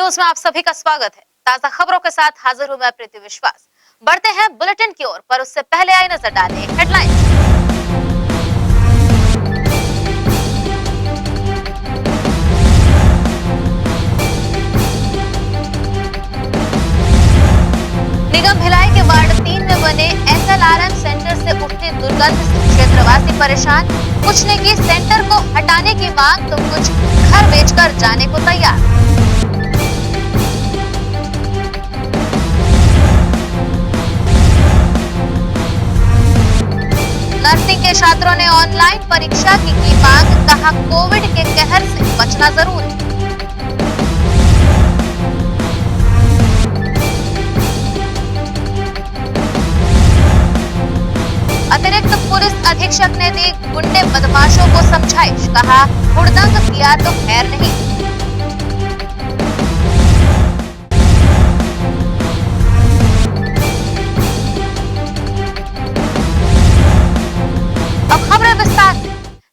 News में आप सभी का स्वागत है। ताजा खबरों के साथ हाजिर हूं मैं प्रीति विश्वास। बढ़ते हैं बुलेटिन की ओर, पर उससे पहले आइए नजर डालें हेडलाइंस। निगम भिलाई के वार्ड 3 में बने SLRM सेंटर से उठती दुर्गंध से क्षेत्रवासी परेशान। कुछ ने की सेंटर को हटाने की मांग तो कुछ घर बेचकर जाने को तैयार। नर्सिंग के छात्रों ने ऑनलाइन परीक्षा की मांग, कहा कोविड के कहर से बचना जरूरी। अतिरिक्त पुलिस अधीक्षक ने दी गुंडे बदमाशों को समझाइश, कहा हुड़दंग किया तो खैर नहीं।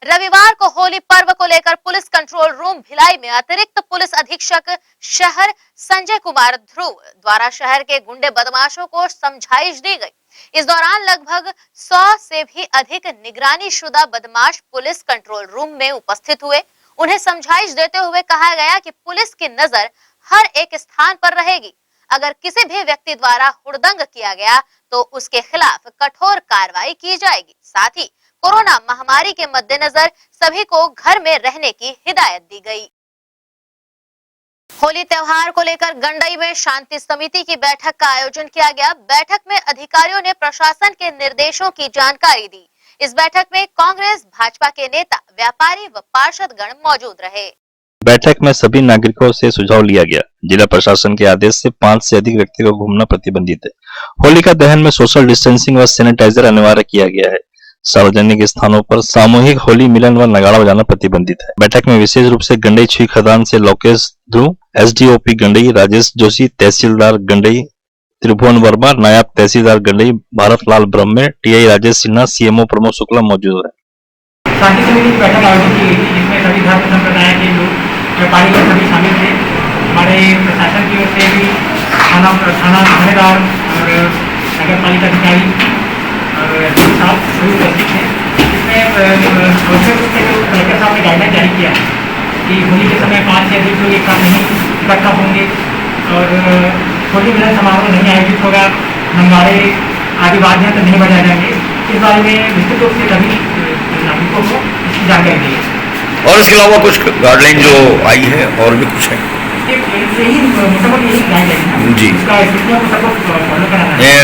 रविवार को होली पर्व को लेकर पुलिस कंट्रोल रूम भिलाई में अतिरिक्त पुलिस अधीक्षक शहर संजय कुमार ध्रुव द्वारा शहर के गुंडे बदमाशों को समझाइश दी गई। इस दौरान लगभग 100 से भी अधिक निगरानी शुदा बदमाश पुलिस कंट्रोल रूम में उपस्थित हुए। उन्हें समझाइश देते हुए कहा गया कि पुलिस की नजर हर एक स्थान पर रहेगी। अगर किसी भी व्यक्ति द्वारा हुड़दंग किया गया तो उसके खिलाफ कठोर कार्रवाई की जाएगी। साथ ही कोरोना महामारी के मद्देनजर सभी को घर में रहने की हिदायत दी गई। होली त्योहार को लेकर गंडई में शांति समिति की बैठक का आयोजन किया गया। बैठक में अधिकारियों ने प्रशासन के निर्देशों की जानकारी दी। इस बैठक में कांग्रेस भाजपा के नेता, व्यापारी व पार्षद गण मौजूद रहे। बैठक में सभी नागरिकों से सुझाव लिया गया। जिला प्रशासन के आदेश से 5 से अधिक व्यक्ति को घूमना प्रतिबंधित है। होलिका दहन में सोशल डिस्टेंसिंग व सैनिटाइजर अनिवार्य किया गया है। सार्वजनिक स्थानों पर सामूहिक होली मिलन व नगाड़ा बजाना प्रतिबंधित है। बैठक में विशेष रूप से गंडई छुई खदान से लोकेश ध्रुव, SDOP गंडई राजेश जोशी, तहसीलदार गंडई त्रिभुवन वर्मा, नायब तहसीलदार गंडई भारत लाल ब्रह्मे, TI राजेश सिन्हा, CMO प्रमोद शुक्ला मौजूद है। शांति समिति की बैठक आयोजित की गई थी, जिसमें सभी धर्म संप्रदाय के लोग, व्यापारी लोग सभी शामिल थे। हमारे प्रशासन की ओर से भी थानेदार और नगर पालिका अधिकारी और सभी उपस्थित हैं। इसमें कलेक्टर साहब ने गाइडलाइन जारी किया है कि होली के समय 5 से अधिक लोग एक साथ नहीं इकट्ठा होंगे और होली मिलन समारोह नहीं आयोजित होगा, नंगाड़े आदि वाद्य नहीं बजाए जाएंगे। इस बारे में विस्तृत रूप से सभी नागरिकों को इसकी जानकारी दी है। और इसके अलावा कुछ गाइडलाइन जो आई है और भी कुछ है जी।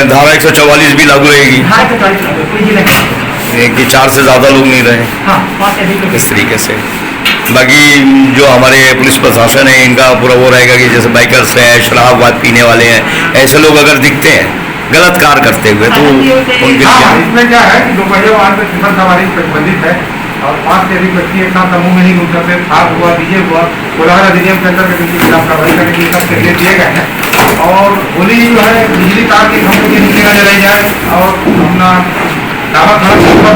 धारा 144 भी लागू रहेगी कि 4 से ज्यादा लोग नहीं रहे इस तरीके से। बाकी जो हमारे पुलिस प्रशासन है इनका पूरा वो रहेगा कि जैसे बाइकर्स हैं, शराब वाद पीने वाले हैं, ऐसे लोग अगर दिखते हैं गलत कार्य करते हुए तो उनके इसमें क्या है कि दोपहिया वाहन में सिफर सवारी प्रतिबंधित है और 5 से अधिक व्यक्ति एक साथ समूह में नहीं घूम सकते। खास हुआ, डीजे हुआ, कोलाहल अधिनियम के अंतर्गत इनके खिलाफ कार्रवाई करने के सब निर्देश दिए गए हैं। और होली जो है बिजली तार के खंभों के नीचे न जलाई जाए और अपना टावर सड़क पर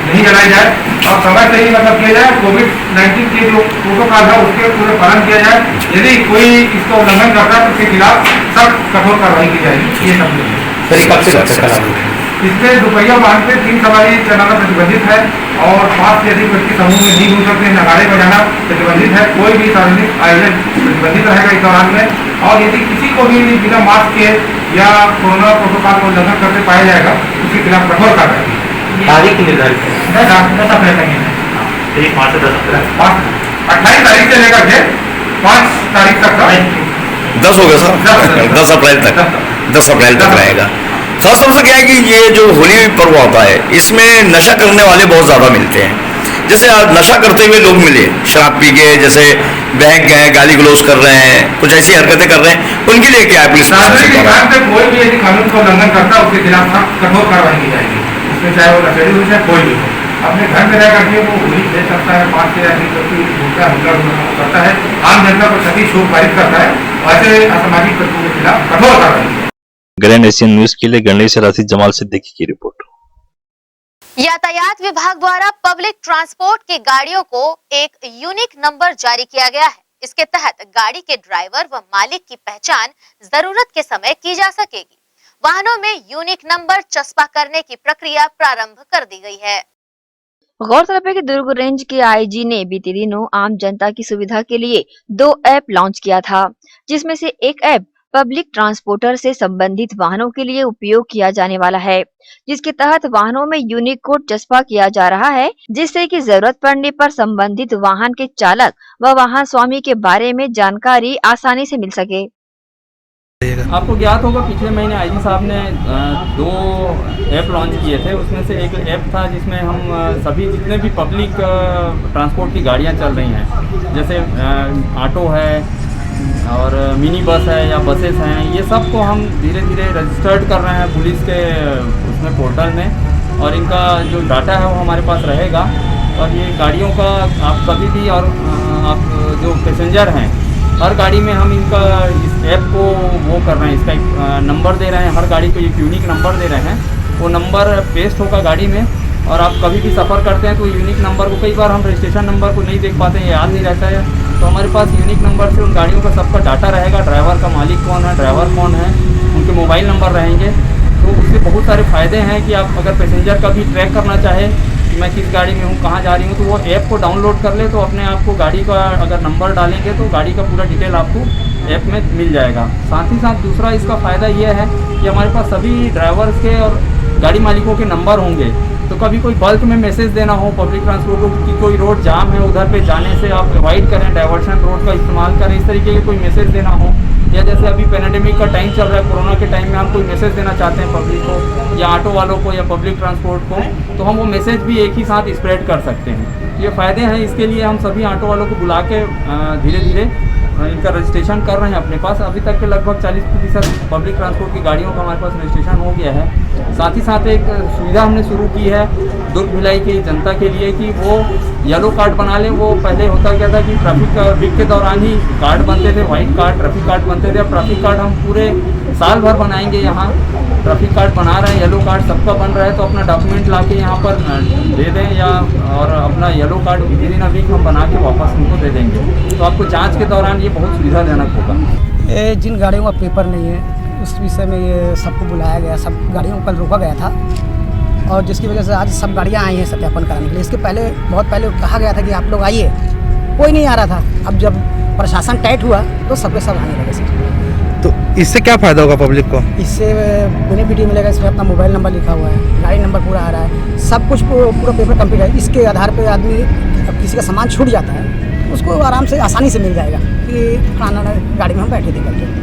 नहीं जलाई जाए और समय से ही मतलब किया जाए। कोविड-19 के जो प्रोटोकॉल है उसके पूरे पालन किया जाए। यदि कोई इसका उल्लंघन करता है तो उसके खिलाफ सख्त कठोर कार्रवाई की जाएगी। ये सब इसमें दोपहिया वाहन से 3 सवारी चलाना प्रतिबंधित है और 5 से अधिक व्यक्ति समूह में नहीं घूम सकते। नगाड़े बजाना प्रतिबंधित है। कोई भी सार्वजनिक आयोजन प्रतिबंधित रहेगा इस दौरान में। और यदि किसी को भी बिना मास्क के या कोरोना प्रोटोकॉल को उल्लंघन करते पाया जाएगा उसके खिलाफ कठोर कार्रवाई। तारीख निर्धारित है 10 अप्रैल तक, 5 से 10 अप्रैल, 28 तारीख से लेकर के 5 तारीख तक का 10 हो गया सर, 10 अप्रैल तक, 10 अप्रैल तक रहेगा। खास तौर से क्या है कि ये जो होली पर्व होता है इसमें नशा करने वाले बहुत ज़्यादा मिलते हैं। जैसे आज नशा करते हुए लोग मिले, शराब पी के जैसे बहक गए, गाली गलौज कर रहे हैं, कुछ ऐसी हरकतें कर रहे हैं, उनके लिए क्या है पुलिस कोई भी यदि कानून का उल्लंघन करता है उसके खिलाफ कठोर कार्रवाई की जाएगी। उसमें चाहे वो नशेड़ी हो चाहे कोई भी हो, अपने घर में रह करके वो होली खेल सकता है। 5 से अधिक व्यक्ति करता है, आम जनता को क्षति शोक पारित करता है। ऐसे असामाजिक तत्वों के खिलाफ कठोर कार्रवाई। ग्रैंड एशियन न्यूज के लिए गंडई से राशि जमाल सिद्दीकी की रिपोर्ट। यातायात विभाग द्वारा पब्लिक ट्रांसपोर्ट की गाड़ियों को एक यूनिक नंबर जारी किया गया है। इसके तहत गाड़ी के ड्राइवर व मालिक की पहचान जरूरत के समय की जा सकेगी। वाहनों में यूनिक नंबर चस्पा करने की प्रक्रिया प्रारंभ कर दी गई है। गौरतलब है कि दुर्ग रेंज के आईजी ने बीते दिनों आम जनता की सुविधा के लिए 2 ऐप लॉन्च किया था, जिसमें से एक ऐप पब्लिक ट्रांसपोर्टर से संबंधित वाहनों के लिए उपयोग किया जाने वाला है, जिसके तहत वाहनों में यूनिक कोड चस्पा किया जा रहा है, जिससे कि जरूरत पड़ने पर संबंधित वाहन के चालक व वाहन स्वामी के बारे में जानकारी आसानी से मिल सके। आपको ज्ञात होगा पिछले महीने आईजी साहब ने 2 ऐप लॉन्च किए थे। उसमें से एक ऐप था जिसमें हम सभी जितने भी पब्लिक ट्रांसपोर्ट की गाड़ियां चल रही हैं, जैसे ऑटो है और मिनी बस है या बसेस हैं, ये सब को हम धीरे धीरे रजिस्टर्ड कर रहे हैं पुलिस के उसमें पोर्टल में, और इनका जो डाटा है वो हमारे पास रहेगा। और ये गाड़ियों का आप कभी भी, और आप जो पैसेंजर हैं हर गाड़ी में हम इनका इस ऐप को वो कर रहे हैं, इसका एक नंबर दे रहे हैं, हर गाड़ी को एक यूनिक नंबर दे रहे हैं। वो नंबर पेस्ट होगा गाड़ी में, और आप कभी भी सफ़र करते हैं तो यूनिक नंबर को, कई बार हम रजिस्ट्रेशन नंबर को नहीं देख पाते हैं, याद नहीं रहता है, तो हमारे पास यूनिक नंबर से उन गाड़ियों का सबका डाटा रहेगा। ड्राइवर का मालिक कौन है, ड्राइवर कौन है, उनके मोबाइल नंबर रहेंगे। तो उससे बहुत सारे फ़ायदे हैं कि आप अगर पैसेंजर का भी ट्रैक करना चाहें कि मैं किस गाड़ी में हूँ, कहाँ जा रही हूँ, तो वो ऐप को डाउनलोड कर ले तो अपने आप को गाड़ी का अगर नंबर डालेंगे तो गाड़ी का पूरा डिटेल आपको ऐप में मिल जाएगा। साथ ही साथ दूसरा इसका फ़ायदा ये है कि हमारे पास सभी ड्राइवर्स के और गाड़ी मालिकों के नंबर होंगे, तो कभी कोई बल्क में मैसेज देना हो पब्लिक ट्रांसपोर्ट को कि कोई रोड जाम है, उधर पे जाने से आप अवॉइड करें, डाइवर्शन रोड का इस्तेमाल करें, इस तरीके के कोई मैसेज देना हो, या जैसे अभी पैंडेमिक का टाइम चल रहा है, कोरोना के टाइम में हम कोई मैसेज देना चाहते हैं पब्लिक को या ऑटो वालों को या पब्लिक ट्रांसपोर्ट को, तो हम वो मैसेज भी एक ही साथ स्प्रेड कर सकते हैं। ये फ़ायदे हैं। इसके लिए हम सभी ऑटो वालों को बुला के धीरे धीरे इनका रजिस्ट्रेशन कर रहे हैं अपने पास। अभी तक के लगभग 40% पब्लिक ट्रांसपोर्ट की गाड़ियों का हमारे पास रजिस्ट्रेशन हो गया है। साथ ही साथ एक सुविधा हमने शुरू की है दुर्ग भिलाई की जनता के लिए कि वो येलो कार्ड बना लें। वो पहले होता क्या था कि ट्रैफिक वीक के दौरान ही कार्ड बनते थे, वाइट कार्ड, ट्रैफिक कार्ड बनते थे। अब ट्रैफिक कार्ड हम पूरे साल भर बनाएंगे। यहाँ ट्रैफिक कार्ड बना रहे हैं, येलो कार्ड सबका बन रहा है, तो अपना डॉक्यूमेंट ला के यहाँ पर दे दें या और अपना yellow card within a week हम बना के वापस उनको दे देंगे। तो आपको जाँच के दौरान ये बहुत सुविधाजनक होगा। जिन गाड़ियों का पेपर नहीं है उस विषय में ये सबको बुलाया गया, सब गाड़ियों को कल रोका गया था, और जिसकी वजह से आज सब गाड़ियाँ आई हैं सत्यापन कराने के लिए। इसके पहले बहुत पहले कहा गया था कि आप लोग आइए, कोई नहीं आ रहा था। अब जब प्रशासन टाइट हुआ तो सबके सब आने लगे सर। तो इससे क्या फ़ायदा होगा पब्लिक को? इससे बेनिफिट मिलेगा। इसमें अपना मोबाइल नंबर लिखा हुआ है, गाड़ी नंबर पूरा आ रहा है, सब कुछ पूरा पेपर कंप्लीट है। इसके आधार पर आदमी अब किसी का सामान छूट जाता है उसको आराम से आसानी से मिल जाएगा कि खाना गाड़ी में हम बैठे थे करके।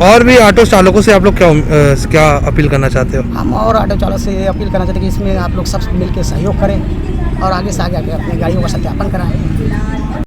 और भी ऑटो चालकों से आप लोग क्या अपील करना चाहते हो? हम और ऑटो चालकों से अपील करना चाहते हैं कि इसमें आप लोग सब मिलकर सहयोग करें और आगे से आगे अपनी गाड़ियों का सत्यापन कराएं।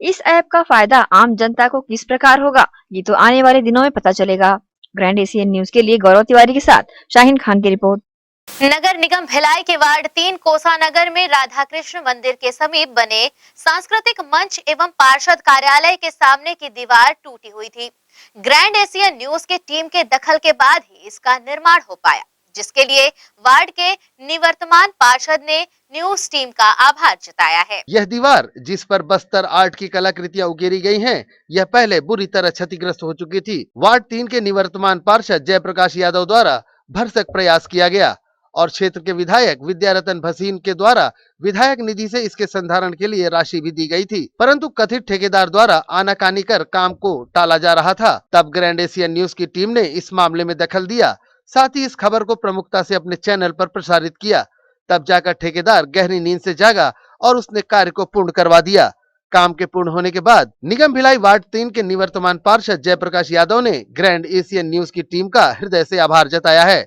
इस ऐप का फायदा आम जनता को किस प्रकार होगा, ये तो आने वाले दिनों में पता चलेगा। ग्रैंड एशियन न्यूज के लिए गौरव तिवारी के साथ शाहीन खान की रिपोर्ट। नगर निगम भिलाई के वार्ड 3 कोसा नगर में राधा कृष्ण मंदिर के समीप बने सांस्कृतिक मंच एवं पार्षद कार्यालय के सामने की दीवार टूटी हुई थी। ग्रैंड एशियन न्यूज के टीम के दखल के बाद ही इसका निर्माण हो पाया, जिसके लिए वार्ड के निवर्तमान पार्षद ने न्यूज टीम का आभार जताया है। यह दीवार जिस पर बस्तर आर्ट की कलाकृतियां उकेरी गई हैं, यह पहले बुरी तरह क्षतिग्रस्त हो चुकी थी। वार्ड 3 के निवर्तमान पार्षद जयप्रकाश यादव द्वारा भरसक प्रयास किया गया और क्षेत्र के विधायक विद्यारतन भसीन के द्वारा विधायक निधि से इसके संधारण के लिए राशि भी दी गई थी, परंतु कथित ठेकेदार द्वारा आनाकानी कर काम को टाला जा रहा था। तब ग्रैंड एशियन न्यूज की टीम ने इस मामले में दखल दिया, साथ ही इस खबर को प्रमुखता से अपने चैनल पर प्रसारित किया। तब जाकर ठेकेदार गहरी नींद से जागा और उसने कार्य को पूर्ण करवा दिया। काम के पूर्ण होने के बाद निगम भिलाई वार्ड 3 के निवर्तमान पार्षद जयप्रकाश यादव ने ग्रैंड एशियन न्यूज की टीम का हृदय से आभार जताया है।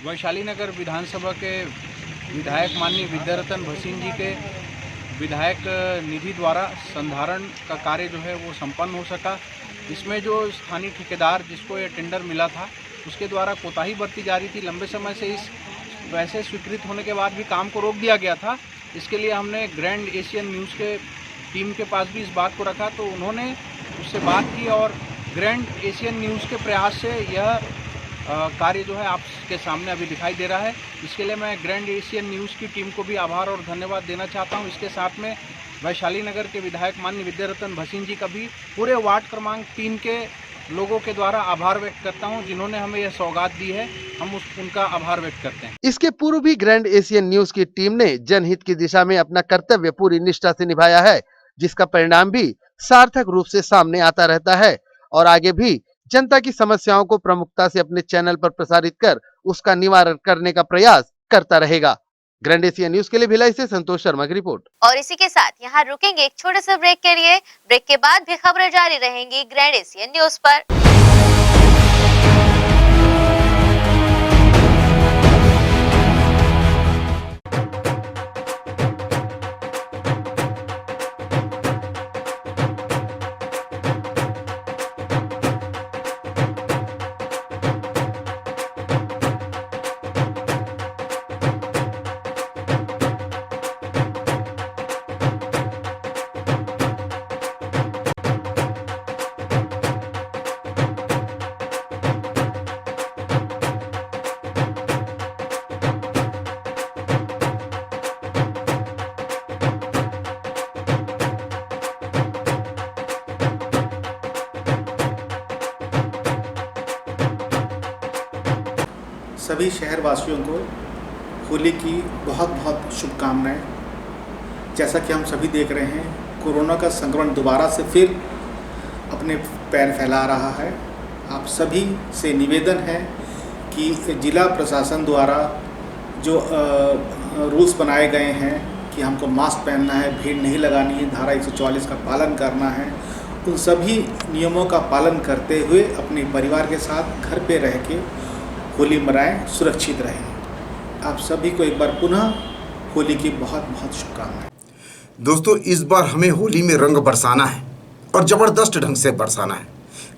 वैशाली नगर विधानसभा के विधायक माननीय विद्यारतन भसीन जी के विधायक निधि द्वारा संधारण का कार्य जो है वो संपन्न हो सका। इसमें जो स्थानीय ठेकेदार जिसको ये टेंडर मिला था उसके द्वारा कोताही बरती जा रही थी। लंबे समय से इस वैसे स्वीकृत होने के बाद भी काम को रोक दिया गया था। इसके लिए हमने ग्रैंड एशियन न्यूज़ के टीम के पास भी इस बात को रखा, तो उन्होंने उससे बात की और ग्रैंड एशियन न्यूज़ के प्रयास से यह कार्य जो है आपके सामने अभी दिखाई दे रहा है। इसके लिए मैं ग्रैंड एशियन न्यूज़ की टीम को भी आभार और धन्यवाद देना चाहता हूं। इसके साथ में वैशाली नगर के विधायक माननीय विद्यारतन भसीन जी का भी पूरे वार्ड क्रमांक 3 के लोगों के द्वारा आभार व्यक्त करता हूं, जिन्होंने हमें यह सौगात दी है। हम उनका आभार व्यक्त करते हैं। इसके पूर्व भी ग्रैंड एशियन न्यूज की टीम ने जनहित की दिशा में अपना कर्तव्य पूरी निष्ठा से निभाया है, जिसका परिणाम भी सार्थक रूप से सामने आता रहता है और आगे भी जनता की समस्याओं को प्रमुखता से अपने चैनल पर प्रसारित कर उसका निवारण करने का प्रयास करता रहेगा। ग्रैंड एशियन न्यूज के लिए भिलाई से संतोष शर्मा की रिपोर्ट। और इसी के साथ यहाँ रुकेंगे एक छोटे से ब्रेक के लिए। ब्रेक के बाद भी खबरें जारी रहेंगी ग्रैंड एशियन न्यूज पर। सभी शहरवासियों को होली की बहुत बहुत शुभकामनाएं। जैसा कि हम सभी देख रहे हैं, कोरोना का संक्रमण दोबारा से फिर अपने पैर फैला रहा है। आप सभी से निवेदन है कि जिला प्रशासन द्वारा जो रूल्स बनाए गए हैं कि हमको मास्क पहनना है, भीड़ नहीं लगानी है, धारा 144 का पालन करना है, उन सभी नियमों का पालन करते हुए अपने परिवार के साथ घर पे रह के होली मनाएं, सुरक्षित रहें। आप सभी को एक बार पुनः होली की बहुत बहुत शुभकामनाएं। दोस्तों, इस बार हमें होली में रंग बरसाना है और ज़बरदस्त ढंग से बरसाना है,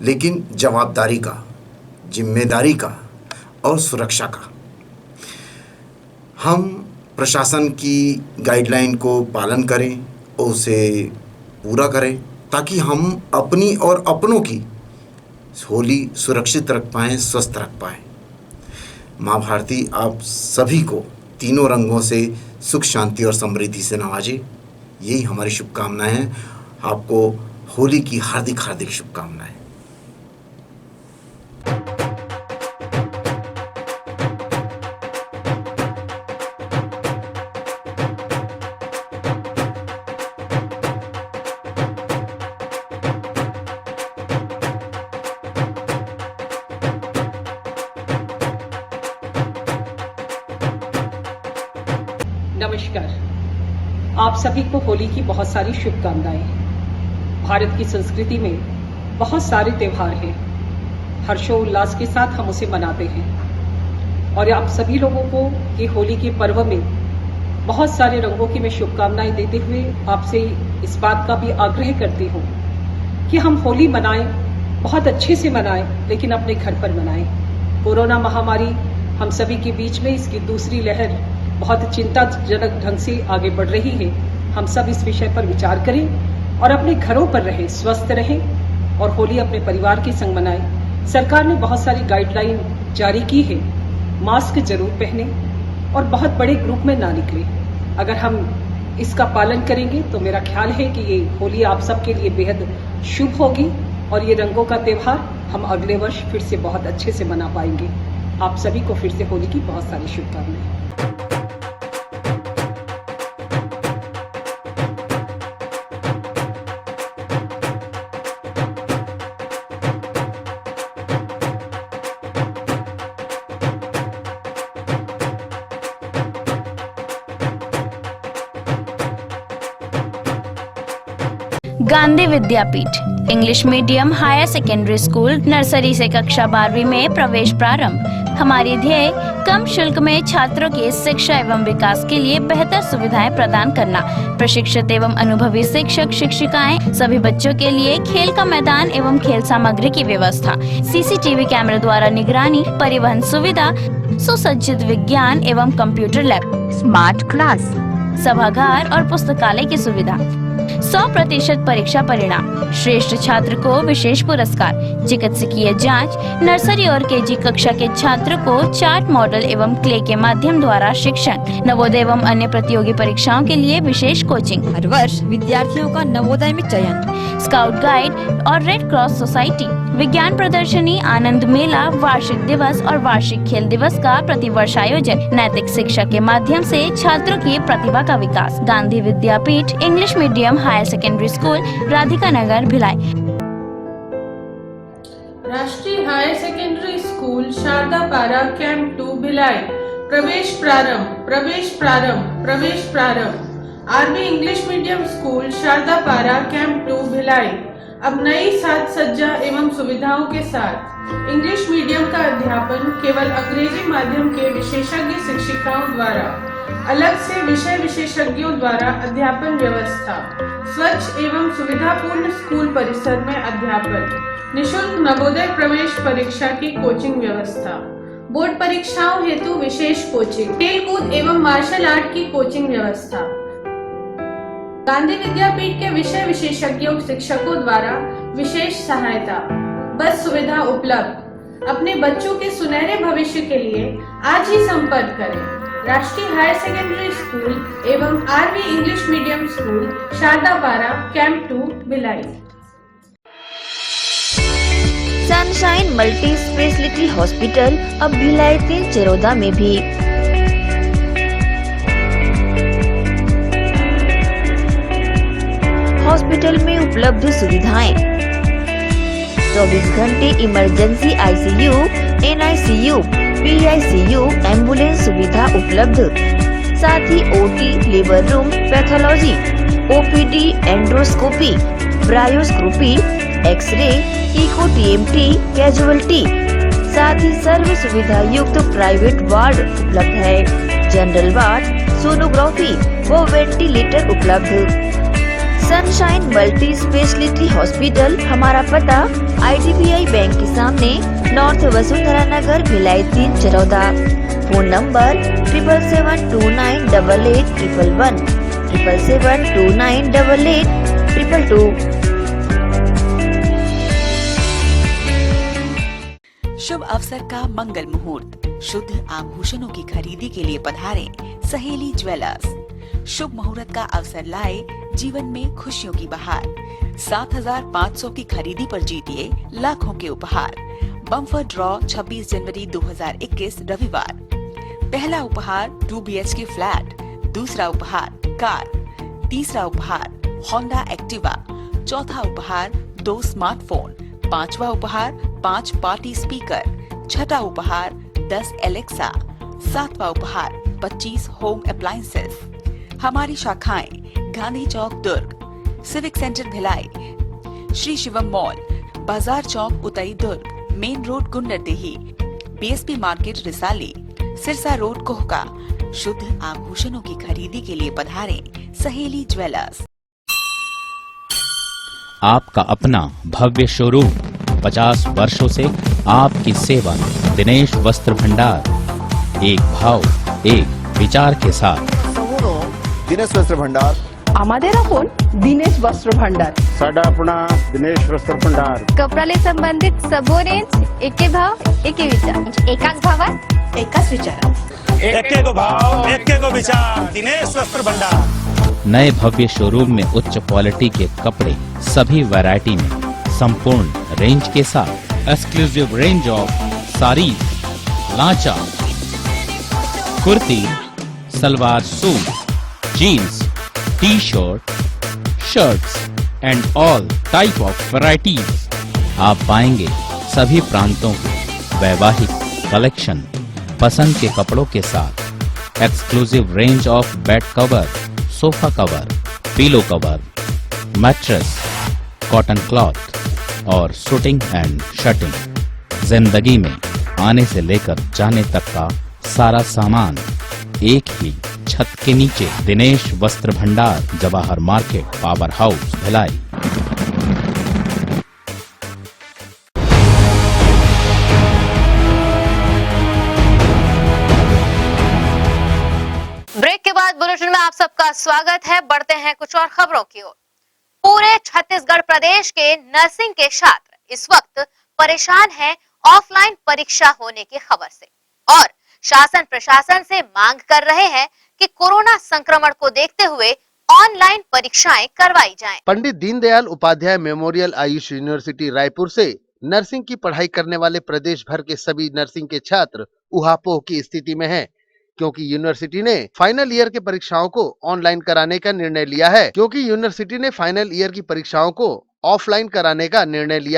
लेकिन जवाबदारी का, जिम्मेदारी का और सुरक्षा का। हम प्रशासन की गाइडलाइन को पालन करें और उसे पूरा करें, ताकि हम अपनी और अपनों की होली सुरक्षित रख पाएँ, स्वस्थ रख पाएँ। माँ भारती आप सभी को तीनों रंगों से सुख, शांति और समृद्धि से नवाजे, यही हमारी शुभकामनाएं हैं। आपको होली की हार्दिक हार्दिक शुभकामनाएं। नमस्कार, आप सभी को होली की बहुत सारी शुभकामनाएं। भारत की संस्कृति में बहुत सारे त्यौहार हैं, हर्षोल्लास के साथ हम उसे मनाते हैं और आप सभी लोगों को ये होली के पर्व में बहुत सारे रंगों की मैं शुभकामनाएं देते हुए आपसे इस बात का भी आग्रह करती हूँ कि हम होली मनाएं, बहुत अच्छे से मनाएं, लेकिन अपने घर पर मनाएं। कोरोना महामारी हम सभी के बीच में इसकी दूसरी लहर बहुत चिंताजनक ढंग से आगे बढ़ रही है। हम सब इस विषय पर विचार करें और अपने घरों पर रहें, स्वस्थ रहें और होली अपने परिवार के संग मनाएं। सरकार ने बहुत सारी गाइडलाइन जारी की है, मास्क जरूर पहने और बहुत बड़े ग्रुप में ना निकले। अगर हम इसका पालन करेंगे तो मेरा ख्याल है कि ये होली आप सबके लिए बेहद शुभ होगी और ये रंगों का त्यौहार हम अगले वर्ष फिर से बहुत अच्छे से मना पाएंगे। आप सभी को फिर से होली की बहुत सारी शुभकामनाएं। Gandhi Vidyapeeth English medium higher secondary school nursery से कक्षा 12वीं में प्रवेश प्रारंभ। हमारी ध्येय कम शुल्क में छात्रों की शिक्षा एवं विकास के लिए बेहतर सुविधाएं प्रदान करना। प्रशिक्षित एवं अनुभवी शिक्षक शिक्षिकाएं, सभी बच्चों के लिए खेल का मैदान एवं खेल सामग्री की व्यवस्था, सीसीटीवी कैमरे द्वारा निगरानी, परिवहन सुविधा, सुसज्जित विज्ञान एवं कंप्यूटर लैब, स्मार्ट क्लास, सभागार और पुस्तकालय की सुविधा। 100% परीक्षा परिणाम, श्रेष्ठ छात्र को विशेष पुरस्कार, चिकित्सकीय जांच, नर्सरी और केजी कक्षा के छात्र को चार्ट मॉडल एवं क्ले के माध्यम द्वारा शिक्षण, नवोदय एवं अन्य प्रतियोगी परीक्षाओं के लिए विशेष कोचिंग। हर वर्ष विद्यार्थियों का नवोदय में चयन, स्काउट गाइड और रेड क्रॉस सोसाइटी, विज्ञान प्रदर्शनी, आनंद मेला, वार्षिक दिवस और वार्षिक खेल दिवस का प्रतिवर्ष आयोजन, नैतिक शिक्षा के माध्यम से छात्रों की प्रतिभा का विकास। Gandhi Vidyapeeth English medium higher secondary school, Radhika Nagar, Bhilai. Rashtriya higher secondary school Sharda Para camp 2 Bhilai. प्रवेश प्रारंभ, प्रवेश प्रारंभ, प्रवेश प्रारंभ। RB English medium school Sharda Para camp 2 Bhilai अब नई साज सज्जा एवं सुविधाओं के साथ इंग्लिश मीडियम का अध्यापन केवल अंग्रेजी माध्यम के विशेषज्ञ शिक्षिकाओं द्वारा, अलग से विषय विशेषज्ञों द्वारा अध्यापन व्यवस्था, स्वच्छ एवं सुविधापूर्ण स्कूल परिसर में अध्यापन, निशुल्क नवोदय प्रवेश परीक्षा की कोचिंग व्यवस्था, बोर्ड परीक्षाओं हेतु विशेष कोचिंग, खेल कूद एवं मार्शल आर्ट की कोचिंग व्यवस्था, गांधी विद्यापीठ के विषय विशेषज्ञों शिक्षकों द्वारा विशेष सहायता, बस सुविधा उपलब्ध। अपने बच्चों के सुनहरे भविष्य के लिए आज ही संपर्क करें। राष्ट्रीय हायर सेकेंडरी स्कूल एवं RV English medium school Sharda Para camp 2 Bhilai. Sunshine multi specialty hospital अब भिलाई 3 चरोदा में भी। हॉस्पिटल में उपलब्ध सुविधाएं, 24 घंटे emergency ICU, NICU, PICU, ambulance सुविधा उपलब्ध, साथ ही OT, labour room, pathology, OPD, endoscopy, bronchoscopy, X ray, echo TMT, casualty, साथ ही सर्व सुविधा युक्त प्राइवेट वार्ड उपलब्ध है। जनरल वार्ड, सोनोग्राफी व वेंटिलेटर उपलब्ध। सनशाइन मल्टी स्पेशलिटी हॉस्पिटल, हमारा पता IDBI बैंक के सामने, north Vasundhara Nagar, Bhilai 3 Charoda. Phone number 7772988811, 7772988822। शुभ अवसर का मंगल मुहूर्त, शुद्ध आभूषणों की खरीदी के लिए पधारें सहेली ज्वेलर्स। शुभ मुहूर्त का अवसर लाए जीवन में खुशियों की बहार। 7,500 की खरीदी पर जीतिए लाखों के उपहार। बम्पर ड्रॉ 26 जनवरी 2021 रविवार। पहला उपहार 2 BHK फ्लैट, दूसरा उपहार कार, तीसरा उपहार होंडा एक्टिवा, चौथा उपहार 2 स्मार्टफोन, पांचवा उपहार 5 पार्टी स्पीकर, छठा उपहार 10 एलेक्सा, सातवां उपहार 25 होम अप्लायंसेस। हमारी शाखाएं Gandhi Chowk Durg, civic centre Bhilai, Shri Shivam mall, Bazaar Chowk Utai Durg, main road Gunderdehi, BSP market Risali, Sirsa road Kohka. शुद्ध आभूषणों की खरीदी के लिए पधारें सहेली ज्वेलर्स। आपका अपना भव्य शोरूम, 50 वर्षों से आपकी सेवा। दिनेश वस्त्र भंडार, एक भाव एक विचार के साथ। दिनेश वस्त्र भंडार, আমাদের আপন दिनेश वस्त्र भंडार, साडा अपना दिनेश वस्त्र भंडार। कपडाले संबंधित सर्व रेंज, एके भाव एके विचार, एकाच भावात एकाच विचारात, एके को भाव एके को विचार, दिनेश वस्त्र भंडार। नए भव्य शोरूम में उच्च क्वालिटी के कपड़े सभी वैरायटी में, संपूर्ण रेंज के साथ। Exclusive range of saris, lancha, kurti, salwar suit, jeans, T shirt, shirts and all type of varieties. आप पाएंगे सभी प्रांतों के वैवाहिक कलेक्शन पसंद के कपड़ों के साथ। Exclusive range of bed cover, sofa cover, pillow cover, mattress, cotton cloth और शूटिंग एंड शर्टिंग। जिंदगी में आने से लेकर जाने तक का सारा सामान एक ही छत के नीचे। दिनेश वस्त्र भंडार, Jawahar market, power house, Bhilai. Break के बाद बुलेटिन में आप सबका स्वागत है। बढ़ते हैं कुछ और खबरों की ओर। पूरे छत्तीसगढ़ प्रदेश के नर्सिंग के छात्र इस वक्त परेशान हैं ऑफलाइन परीक्षा होने की खबर से और शासन प्रशासन से मांग कर रहे हैं कि कोरोना संक्रमण को देखते हुए ऑनलाइन परीक्षाएं करवाई जाएं। पंडित दीनदयाल उपाध्याय मेमोरियल आयुष यूनिवर्सिटी रायपुर से नर्सिंग की पढ़ाई करने वाले प्रदेश भर के सभी नर्सिंग के छात्र उहापोह की स्थिति में हैं, क्योंकि यूनिवर्सिटी ने फाइनल ईयर की परीक्षाओं को ऑनलाइन कराने का निर्णय लिया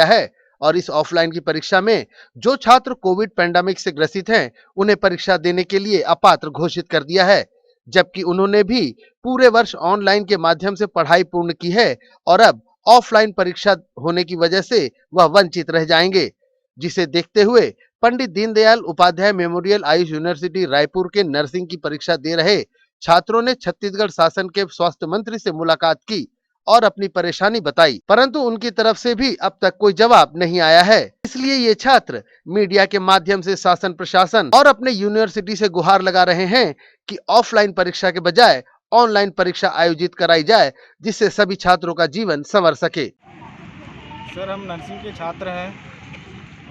है, और इस ऑफलाइन की परीक्षा में जो छात्र कोविड पैंडेमिक से ग्रसित हैं, उन्हें परीक्षा देने के लिए अपात्र घोषित कर दिया है, जबकि उन्होंने भी पूरे वर्ष ऑनलाइन के माध्यम से पढ़ाई पूर्ण की है और अब ऑफलाइन परीक्षा होने की वजह से वह वंचित रह जाएंगे, जिसे देखते हुए पंडित दीनदयाल उपाध्याय मेमोरियल आयुष यूनिवर्सिटी रायपुर के नर्सिंग की परीक्षा दे रहे छात्रों ने छत्तीसगढ़ शासन के स्वास्थ्य मंत्री से मुलाकात की और अपनी परेशानी बताई, परंतु उनकी तरफ से भी अब तक कोई जवाब नहीं आया है। इसलिए ये छात्र मीडिया के माध्यम से शासन प्रशासन और अपने यूनिवर्सिटी से गुहार लगा रहे हैं कि ऑफलाइन परीक्षा के बजाय ऑनलाइन परीक्षा आयोजित कराई जाए, जिससे सभी छात्रों का जीवन संवर सके। सर, हम नर्सिंग के छात्र हैं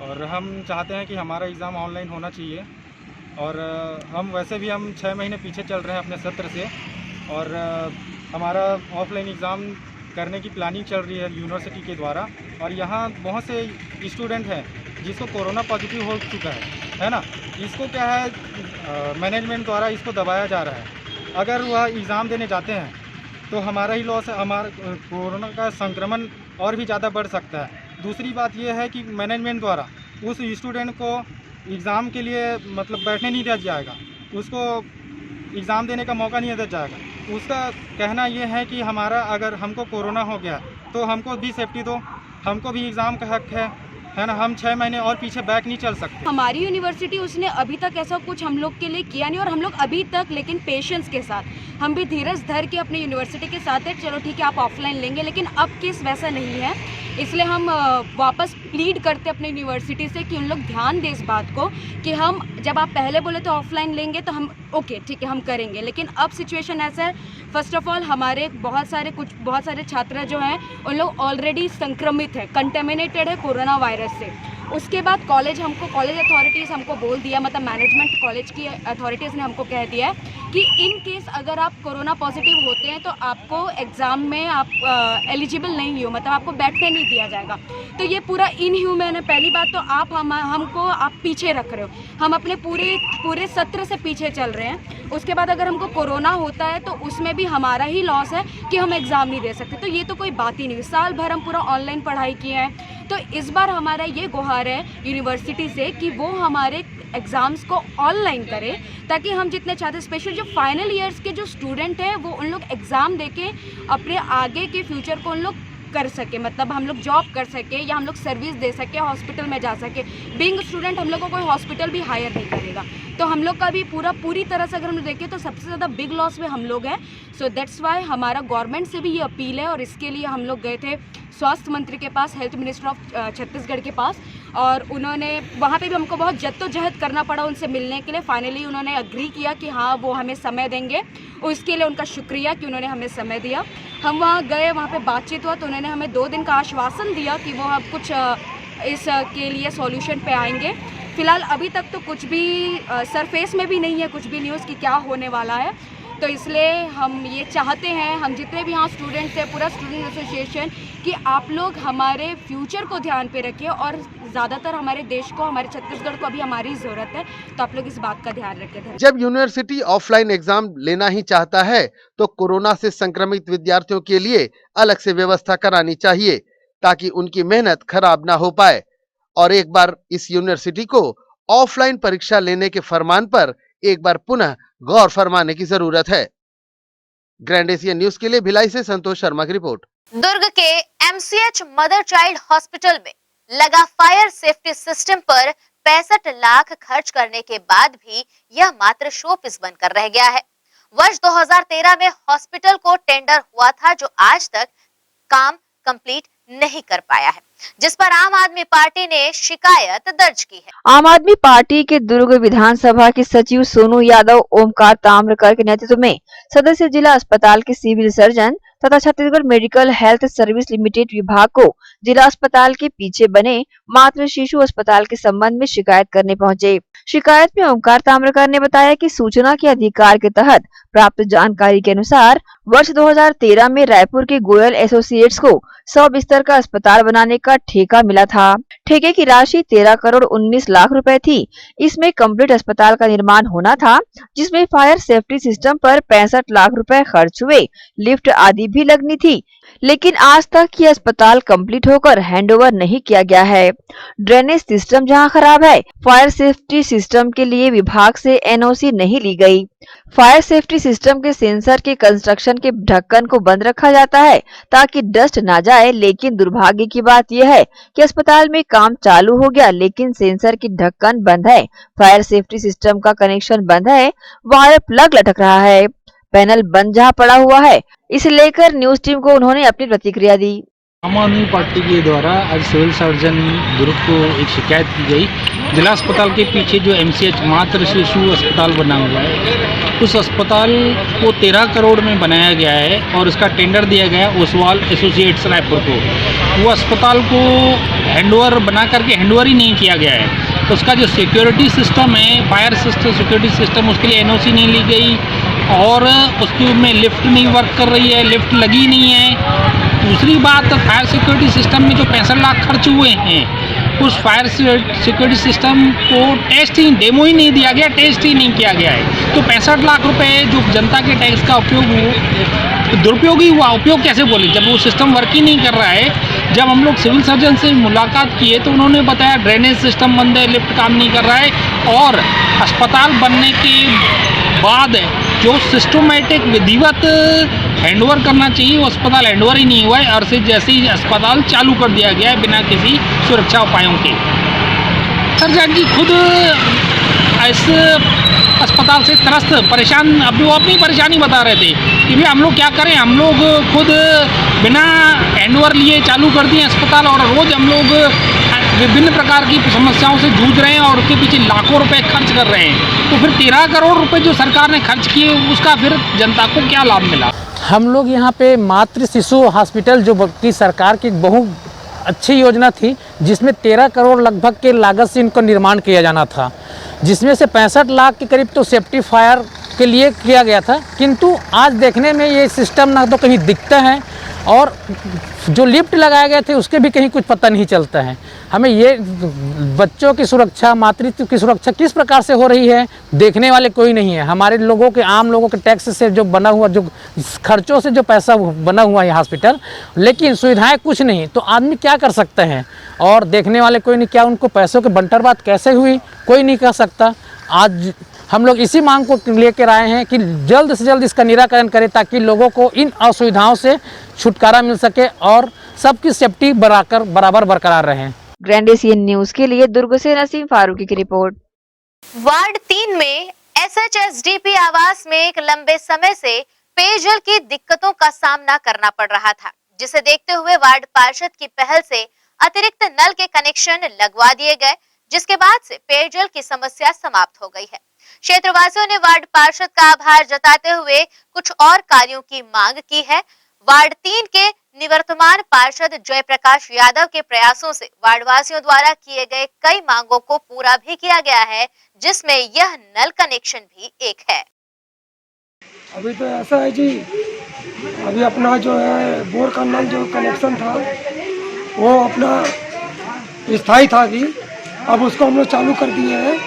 और हम चाहते हैं कि हमारा एग्ज़ाम ऑनलाइन होना चाहिए और हम वैसे भी 6 महीने पीछे चल रहे हैं अपने सत्र से और हमारा ऑफलाइन एग्ज़ाम करने की प्लानिंग चल रही है यूनिवर्सिटी के द्वारा और यहाँ बहुत से स्टूडेंट हैं जिसको कोरोना पॉजिटिव हो चुका है ना। इसको क्या है, मैनेजमेंट द्वारा इसको दबाया जा रहा है। अगर वह एग्ज़ाम देने जाते हैं तो हमारा ही लॉस है, हमारा कोरोना का संक्रमण और भी ज़्यादा बढ़ सकता है। दूसरी बात यह है कि मैनेजमेंट द्वारा उस स्टूडेंट को एग्ज़ाम के लिए मतलब बैठने नहीं दिया जाएगा, उसको एग्ज़ाम देने का मौका नहीं दिया जाएगा। उसका कहना यह है कि हमारा अगर हमको कोरोना हो गया तो हमको भी सेफ्टी दो, हमको भी एग्ज़ाम का हक है ना, हम 6 महीने और पीछे बैक नहीं चल सकते। हमारी यूनिवर्सिटी उसने अभी तक ऐसा कुछ हम लोग के लिए किया नहीं और हम लोग अभी तक लेकिन पेशेंस के साथ हम भी धीरज धर के अपने यूनिवर्सिटी के साथ है, चलो ठीक है आप ऑफलाइन लेंगे, लेकिन अब केस वैसा नहीं है। इसलिए हम वापस प्लीड करते अपने यूनिवर्सिटी से कि उन लोग ध्यान दें इस बात को कि हम जब आप पहले बोले तो ऑफलाइन लेंगे तो हम ओके ठीक है हम करेंगे, लेकिन अब सिचुएशन ऐसा है, फर्स्ट ऑफ ऑल हमारे बहुत सारे छात्र जो हैं उन लोग ऑलरेडी संक्रमित है, कंटेमिनेटेड है कोरोना वायरस से। उसके बाद कॉलेज अथॉरिटीज़ हमको बोल दिया, मतलब मैनेजमेंट कॉलेज की अथॉरिटीज़ ने हमको कह दिया है कि इन केस अगर आप कोरोना पॉजिटिव होते हैं तो आपको एग्ज़ाम में आप एलिजिबल नहीं हो, मतलब आपको बैठने नहीं दिया जाएगा। तो ये पूरा इनह्यूमन है। पहली बात तो आप हमको आप पीछे रख रहे हो, हम अपने पूरे सत्र से पीछे चल रहे हैं। उसके बाद अगर हमको कोरोना होता है तो उसमें भी हमारा ही लॉस है कि हम एग्ज़ाम नहीं दे सकते। तो ये तो कोई बात ही नहीं, साल भर हम पूरा ऑनलाइन पढ़ाई किए हैं। तो इस बार हमारा ये गुहार है यूनिवर्सिटी से कि वो हमारे एग्ज़ाम्स को ऑनलाइन करें, ताकि हम जितने छात्र स्पेशल जो फाइनल ईयर्स के जो स्टूडेंट हैं वो उन लोग एग्ज़ाम देके अपने आगे के फ्यूचर को उन लोग कर सके, मतलब हम लोग जॉब कर सके या हम लोग सर्विस दे सके, हॉस्पिटल में जा सके। बीइंग स्टूडेंट हम लोग को कोई हॉस्पिटल भी हायर नहीं करेगा, तो हम लोग का भी पूरी तरह से अगर हम देखें तो सबसे ज़्यादा बिग लॉस में हम लोग हैं। सो दैट्स वाई हमारा गवर्नमेंट से भी ये अपील है और इसके लिए हम लोग गए थे स्वास्थ्य मंत्री के पास, हेल्थ मिनिस्टर ऑफ छत्तीसगढ़ के पास, और उन्होंने वहाँ पे भी हमको बहुत जद्दोजहद करना पड़ा उनसे मिलने के लिए। फाइनली उन्होंने अग्री किया कि हाँ वो हमें समय देंगे, उसके लिए उनका शुक्रिया कि उन्होंने हमें समय दिया। हम वहाँ गए, वहाँ पे बातचीत हुआ तो उन्होंने हमें 2 दिन का आश्वासन दिया कि वो अब कुछ इसके लिए सॉल्यूशन पे आएंगे। फ़िलहाल अभी तक तो कुछ भी सरफेस में भी नहीं है कुछ भी न्यूज़ कि क्या होने वाला है। तो इसलिए हम ये चाहते हैं, हम जितने भी यहाँ स्टूडेंट्स हैं, पूरा स्टूडेंट एसोसिएशन, कि आप लोग हमारे फ्यूचर को ध्यान पे रखिए और ज़्यादातर हमारे देश को, हमारे छत्तीसगढ़ को अभी हमारी ज़रूरत है, तो आप लोग इस बात का ध्यान रखें। जब यूनिवर्सिटी ऑफलाइन एग्जाम लेना ही चाहता है तो कोरोना से संक्रमित विद्यार्थियों के लिए अलग से व्यवस्था करानी चाहिए ताकि उनकी मेहनत खराब ना हो पाए। और एक बार इस यूनिवर्सिटी को ऑफलाइन परीक्षा लेने के फरमान पर एक बार पुनः गौर फरमाने की जरूरत है। ग्रैंड एशिया न्यूज के लिए भिलाई से संतोष शर्मा की रिपोर्ट। दुर्ग के एमसीएच मदर चाइल्ड हॉस्पिटल में लगा फायर सेफ्टी सिस्टम पर 65 लाख खर्च करने के बाद भी यह मात्र शोपीस बनकर रह गया है। वर्ष 2013 में हॉस्पिटल को टेंडर हुआ था जो आज तक काम कंप्लीट नहीं कर पाया है, जिस पर आम आदमी पार्टी ने शिकायत दर्ज की है। आम आदमी पार्टी के दुर्ग विधानसभा के सचिव सोनू यादव ओमकार ताम्रकर के नेतृत्व में सदस्य जिला अस्पताल के सिविल सर्जन तथा Chhattisgarh medical health service limited विभाग को जिला अस्पताल के पीछे बने मातृ शिशु अस्पताल के संबंध में शिकायत करने पहुंचे। शिकायत में ओमकार ताम्रकर ने बताया कि सूचना के अधिकार के तहत प्राप्त जानकारी के अनुसार वर्ष 2013 में रायपुर के गोयल एसोसिएट्स को 100 बिस्तर का अस्पताल बनाने का ठेका मिला था। ठेके की राशि 13 करोड़ 19 लाख रुपए थी। इसमें कंप्लीट अस्पताल का निर्माण होना था, जिसमें फायर सेफ्टी सिस्टम पर 65 लाख रुपए खर्च हुए, लिफ्ट आदि भी लगनी थी, लेकिन आज तक ये अस्पताल कंप्लीट होकर हैंडओवर नहीं किया गया है। ड्रेनेज सिस्टम जहां खराब है, फायर सेफ्टी सिस्टम के लिए विभाग से एनओसी नहीं ली गई। फायर सेफ्टी सिस्टम के सेंसर के कंस्ट्रक्शन के ढक्कन को बंद रखा जाता है ताकि डस्ट ना जाए, लेकिन दुर्भाग्य की बात यह है कि अस्पताल में काम चालू हो गया, लेकिन सेंसर की ढक्कन बंद है, फायर सेफ्टी सिस्टम का कनेक्शन बंद है, वायर प्लग लटक रहा है, पैनल बंद जहां पड़ा हुआ है। इसे लेकर न्यूज टीम को उन्होंने अपनी प्रतिक्रिया दी। आम आदमी पार्टी के द्वारा आज सिविल सर्जन दुर्ग को एक शिकायत की गई। जिला अस्पताल के पीछे जो एमसीएच मातृ शिशु अस्पताल बना हुआ है, उस अस्पताल को 13 करोड़ में बनाया गया है और इसका टेंडर दिया गया ओसवाल एसोसिएट्स रायपुर को। वो अस्पताल को हैंडओवर बना करके हैंडओवर ही नहीं किया गया है। तो उसका जो सिक्योरिटी सिस्टम है, फायर सिस्टम सिक्योरिटी सिस्टम, उसके लिए एनओसी नहीं ली गई और उसके में लिफ्ट नहीं वर्क कर रही है, लिफ्ट लगी नहीं है। दूसरी बात, फायर सिक्योरिटी सिस्टम में जो 65 लाख खर्च हुए हैं, उस फायर सिक्योरिटी सिस्टम को टेस्ट ही डेमो ही नहीं दिया गया, टेस्ट ही नहीं किया गया है। तो 65 लाख रुपए जो जनता के टैक्स का दुरुपयोग ही हुआ। उपयोग कैसे बोले जब वो सिस्टम वर्क ही नहीं कर रहा है। जब हम लोग सिविल सर्जन से मुलाकात किए तो उन्होंने बताया ड्रेनेज सिस्टम बंद है, लिफ्ट काम नहीं कर रहा है और अस्पताल बनने के बाद जो सिस्टमैटिक विधिवत हैंडओवर करना चाहिए वो अस्पताल हैंडओवर ही नहीं हुआ है और से जैसे ही अस्पताल चालू कर दिया गया है बिना किसी सुरक्षा उपायों के। सर्जन जी खुद इस अस्पताल से त्रस्त परेशान, अब वो अपनी परेशानी बता रहे थे कि भैया हम लोग क्या करें, हम लोग खुद बिना हैंडओवर लिए चालू कर दिए अस्पताल और रोज़ हम लोग विभिन्न प्रकार की समस्याओं से जूझ रहे हैं और उसके पीछे लाखों रुपए खर्च कर रहे हैं। तो फिर 13 करोड़ रुपए जो सरकार ने खर्च किए उसका फिर जनता को क्या लाभ मिला? हम लोग यहाँ पे मातृ शिशु हॉस्पिटल जो की सरकार की बहुत अच्छी योजना थी, जिसमें 13 करोड़ लगभग के लागत से इनको निर्माण किया जाना था, जिसमें से 65 लाख के करीब तो सेफ्टी फायर के लिए किया गया था। किंतु आज देखने में ये सिस्टम ना तो कहीं दिखता है और जो लिफ्ट लगाए गए थे उसके भी कहीं कुछ पता नहीं चलता है। हमें ये बच्चों की सुरक्षा, मातृत्व की सुरक्षा किस प्रकार से हो रही है देखने वाले कोई नहीं है। हमारे लोगों के, आम लोगों के टैक्स से जो बना हुआ, जो खर्चों से जो पैसा बना हुआ है हॉस्पिटल, लेकिन सुविधाएं कुछ नहीं। तो आदमी क्या कर सकते हैं और देखने वाले कोई नहीं। क्या उनको पैसों की बंटरबात कैसे हुई कोई नहीं कह सकता। आज हम लोग इसी मांग को लेकर आए हैं कि जल्द से जल्द इसका निराकरण करें ताकि लोगों को इन असुविधाओं से छुटकारा मिल सके और सबकी सेफ्टी बराबर बरकरार रहे। ग्रैंड एशियन न्यूज के लिए दुर्ग से नसीम फारूकी की रिपोर्ट। वार्ड 3 में SHSDP आवास में एक लंबे समय से पेयजल की दिक्कतों का सामना करना पड़ रहा था, जिसे देखते हुए वार्ड पार्षद की पहल से अतिरिक्त नल के कनेक्शन लगवा दिए गए, जिसके बाद से पेयजल की समस्या समाप्त हो गई है। क्षेत्रवासियों ने वार्ड पार्षद का आभार जताते हुए कुछ और कार्यों की मांग की है। वार्ड 3 के निवर्तमान पार्षद जयप्रकाश यादव के प्रयासों से वार्ड वासियों द्वारा किए गए कई मांगों को पूरा भी किया गया है, जिसमें यह नल कनेक्शन भी एक है। अभी तो ऐसा है जी, अभी अपना जो है बोर का नल जो कनेक्शन था वो अपना स्थायी था अभी, अब उसको हम लोग चालू कर दिए हैं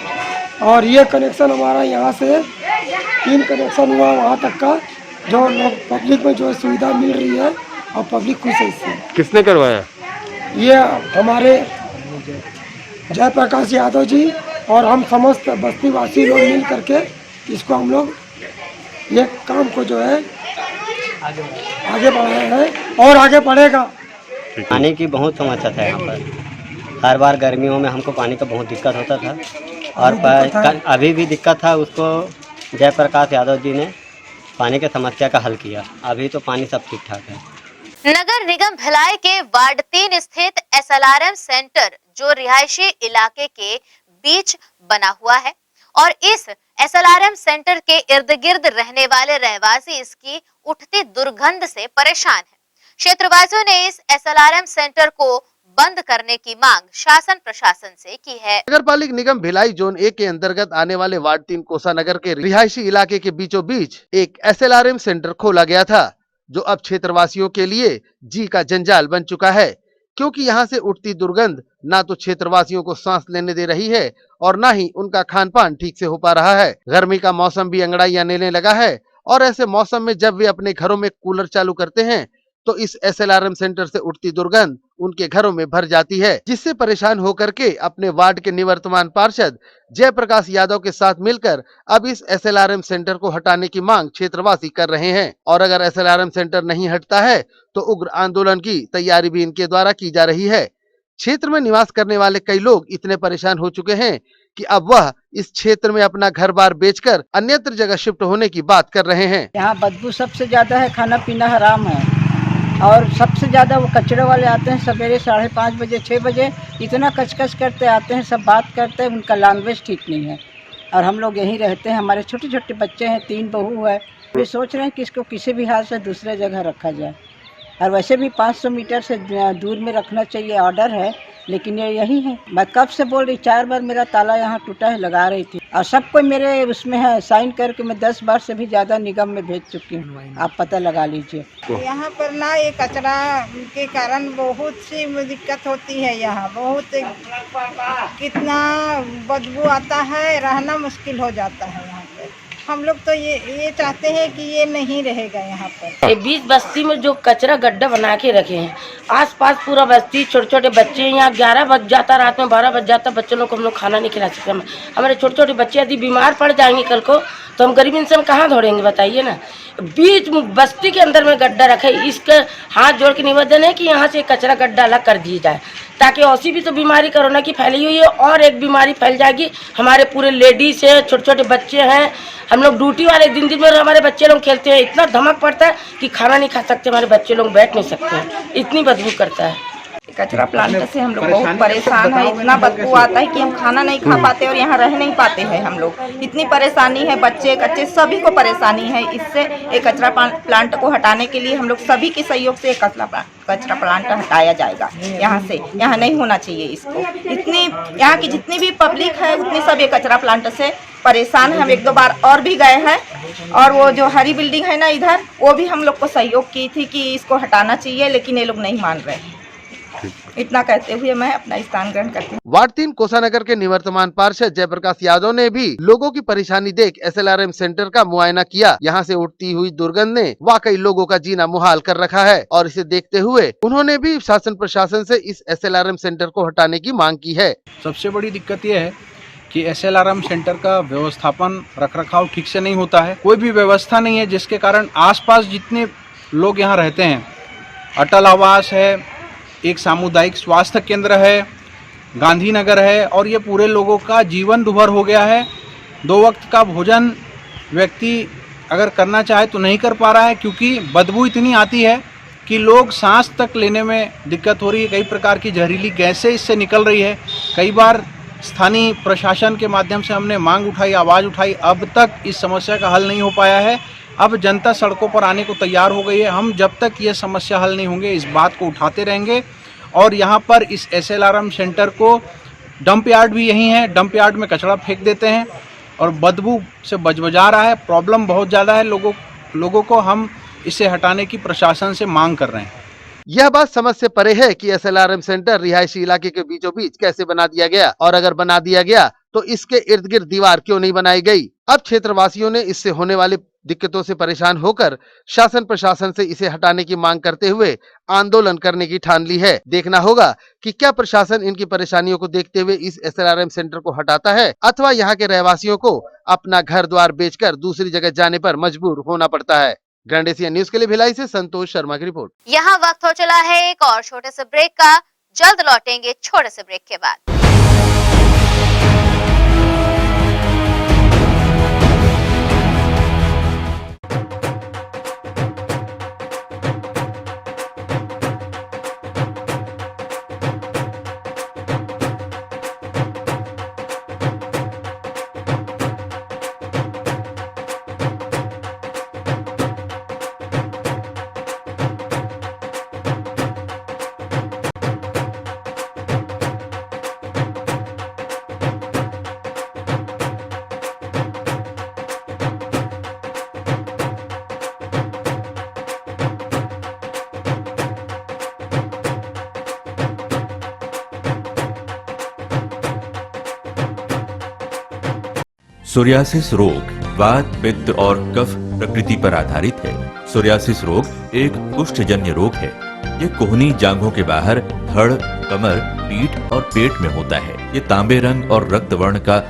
और ये कनेक्शन हमारा यहाँ से 3 कनेक्शन हुआ वहाँ तक का, जो लोग पब्लिक में जो सुविधा मिल रही है और पब्लिक खुश है इससे। किसने करवाया? ये हमारे जयप्रकाश यादव जी और हम समस्त बस्ती वासी लोग मिल करके इसको हम लोग ये काम को जो है आगे बढ़ाए हैं और आगे बढ़ेगा। पानी की बहुत समस्या था यहाँ पर। हर बार गर्मियों में हमको पानी का बहुत दिक्कत होता था और अभी भी दिक्कत था। उसको जयप्रकाश यादव जी ने पानी की समस्या का हल किया। अभी तो पानी सब ठीक ठाक है। नगर निगम भिलाई के वार्ड 3 स्थित SLRM सेंटर जो रिहायशी इलाके के बीच बना हुआ है और इस SLRM सेंटर के इर्द गिर्द रहने वाले रहवासी इसकी उठती दुर्गंध से परेशान हैं। क्षेत्रवासियों ने इस SLRM सेंटर को बंद करने की मांग शासन प्रशासन से की है। नगर पालिक निगम भिलाई जोन 1 के अंतर्गत आने वाले वार्ड 3 कोसा नगर के रिहायशी इलाके के बीचों बीच एक SLRM सेंटर खोला गया था, जो अब क्षेत्रवासियों के लिए जी का जंजाल बन चुका है, क्योंकि यहाँ से उठती दुर्गंध ना तो क्षेत्रवासियों को सांस लेने दे रही है और ना ही उनका खान पान ठीक से हो पा रहा है। गर्मी का मौसम भी अंगड़ाइयां लेने लगा है और ऐसे मौसम में जब वे अपने घरों में कूलर चालू करते हैं तो इस SLRM सेंटर से उठती दुर्गंध उनके घरों में भर जाती है, जिससे परेशान होकर के अपने वार्ड के निवर्तमान पार्षद जयप्रकाश यादव के साथ मिलकर अब इस SLRM सेंटर को हटाने की मांग क्षेत्रवासी कर रहे हैं। और अगर SLRM सेंटर नहीं हटता है तो उग्र आंदोलन की तैयारी भी इनके द्वारा की जा रही है। क्षेत्र में निवास करने वाले कई लोग इतने परेशान हो चुके हैं कि अब वह इस क्षेत्र में अपना घर बार बेचकर अन्यत्र जगह शिफ्ट होने की बात कर रहे हैं। यहाँ बदबू सबसे ज्यादा है, खाना पीना हराम है और सबसे ज्यादा वो कचरे वाले आते हैं सवेरे 5:30 बजे 6 बजे, इतना कचकच करते आते हैं, सब बात करते हैं, उनका लैंग्वेज ठीक नहीं है। और हम लोग यहीं रहते हैं, हमारे छोटे छोटे बच्चे हैं, 3 बहू है। वे सोच रहे हैं कि इसको किसी भी हाल से दूसरे जगह रखा जाए और वैसे भी 500 मीटर से दूर में रखना चाहिए, ऑर्डर है, लेकिन ये यही है। मैं कब से बोल रही, 4 बार मेरा ताला यहाँ टूटा है, लगा रही थी और सब कोई मेरे उसमें है, साइन करके मैं 10 बार से भी ज़्यादा निगम में भेज चुकी हूँ, आप पता लगा लीजिए। यहाँ पर ना ये कचरा के कारण बहुत सी दिक्कत होती है, यहाँ बहुत कितना बदबू आता है, रहना मुश्किल हो जाता है यहाँ पे। हम लोग तो ये चाहते हैं कि ये नहीं रहेगा यहाँ पर। बीच बस्ती में जो कचरा गड्ढा बना के रखे हैं, आसपास पूरा बस्ती, छोटे छोटे बच्चे, यहाँ 11 बज जाता, रात में 12 बज जाता, बच्चों लोग को हम लोग खाना नहीं खिला सकते। हमारे छोटे छोटे बच्चे यदि बीमार पड़ जाएंगे कल को तो हम गरीब इंसान कहाँ दौड़ेंगे बताइए ना। बीच बस्ती के अंदर में गड्ढा रखे, इसका हाथ जोड़ के निवेदन है कि यहाँ से कचरा गड्ढा अलग कर दिया जाए, ताकि ऐसी भी तो बीमारी कोरोना की फैली हुई है और एक बीमारी फैल जाएगी। हमारे पूरे लेडीज है, छोटे छोटे बच्चे हैं, हम लोग ड्यूटी वाले दिन दिन में हमारे बच्चे लोग खेलते हैं, इतना धमक पड़ता है कि खाना नहीं खा सकते, हमारे बच्चे लोग बैठ नहीं सकते हैं, इतनी बदबू करता है। कचरा प्लांट से हम लोग बहुत परेशान है, इतना बदबू आता है कि हम खाना नहीं खा पाते और यहाँ रह नहीं पाते हैं हम लोग, इतनी परेशानी है, बच्चे कच्चे सभी को परेशानी है। इससे एक कचरा प्लांट को हटाने के लिए हम लोग सभी के सहयोग से एक कचरा प्लांट हटाया जाएगा यहाँ से, यहाँ नहीं होना चाहिए इसको। इतनी यहाँ की जितनी भी पब्लिक है उतनी सब ये कचरा प्लांट से परेशान है। हम 1-2 बार और भी गए हैं और वो जो हरी बिल्डिंग है ना इधर, वो भी हम लोग को सहयोग की थी कि इसको हटाना चाहिए, लेकिन ये लोग नहीं मान रहे। इतना कहते हुए मैं अपना स्थान ग्रहण करती हूँ। वार्ड 3 कोसा नगर के निवर्तमान पार्षद जयप्रकाश यादव ने भी लोगों की परेशानी देख SLRM सेंटर का मुआयना किया। यहाँ से उठती हुई दुर्गंध ने वाकई लोगों का जीना मुहाल कर रखा है और इसे देखते हुए उन्होंने भी शासन प्रशासन से इस SLRM सेंटर को हटाने की मांग की है। सबसे बड़ी दिक्कत यह है कि SLRM सेंटर का व्यवस्थापन रखरखाव ठीक से नहीं होता है, कोई भी व्यवस्था नहीं है, जिसके कारण आसपास जितने लोग यहाँ रहते हैं, अटल आवास है, एक सामुदायिक स्वास्थ्य केंद्र है, गांधीनगर है, और ये पूरे लोगों का जीवन दुभर हो गया है। 2 वक्त का भोजन व्यक्ति अगर करना चाहे तो नहीं कर पा रहा है, क्योंकि बदबू इतनी आती है कि लोग सांस तक लेने में दिक्कत हो रही है। कई प्रकार की जहरीली गैसें इससे निकल रही है। कई बार स्थानीय प्रशासन के माध्यम से हमने मांग उठाई, आवाज़ उठाई, अब तक इस समस्या का हल नहीं हो पाया है। अब जनता सड़कों पर आने को तैयार हो गई है। हम जब तक ये समस्या हल नहीं होंगे इस बात को उठाते रहेंगे। और यहाँ पर इस SLRM सेंटर को डंप यार्ड भी यही है, डंप यार्ड में कचरा फेंक देते हैं और बदबू से बजबजा रहा है। प्रॉब्लम बहुत ज़्यादा है लोगों को। हम इसे हटाने की प्रशासन से मांग कर रहे हैं। यह बात समझ से परे है कि SLRM सेंटर रिहायशी इलाके के बीचों बीच कैसे बना दिया गया, और अगर बना दिया गया तो इसके इर्द गिर्द दीवार क्यों नहीं बनाई गई। अब क्षेत्रवासियों ने इससे होने वाली दिक्कतों से परेशान होकर शासन प्रशासन से इसे हटाने की मांग करते हुए आंदोलन करने की ठान ली है। देखना होगा कि क्या प्रशासन इनकी परेशानियों को देखते हुए इस SLRM सेंटर को हटाता है अथवा यहाँ के रहवासियों को अपना घर द्वार बेचकर दूसरी जगह जाने पर मजबूर होना पड़ता है। ग्रैंड एशिया न्यूज के लिए भिलाई से संतोष शर्मा की रिपोर्ट। यहाँ वक्त हो चला है एक और छोटे से ब्रेक का, जल्द लौटेंगे छोटे से ब्रेक के बाद। सोरियासिस रोग वात, पित्त और कफ प्रकृति पर आधारित है। सोरियासिस रोग एक कुष्ठजन्य रोग है। ये कोहनी जांघों के बाहर धड़, कमर, पीठ और पेट में होता है। ये तांबे रंग और रक्त वर्ण का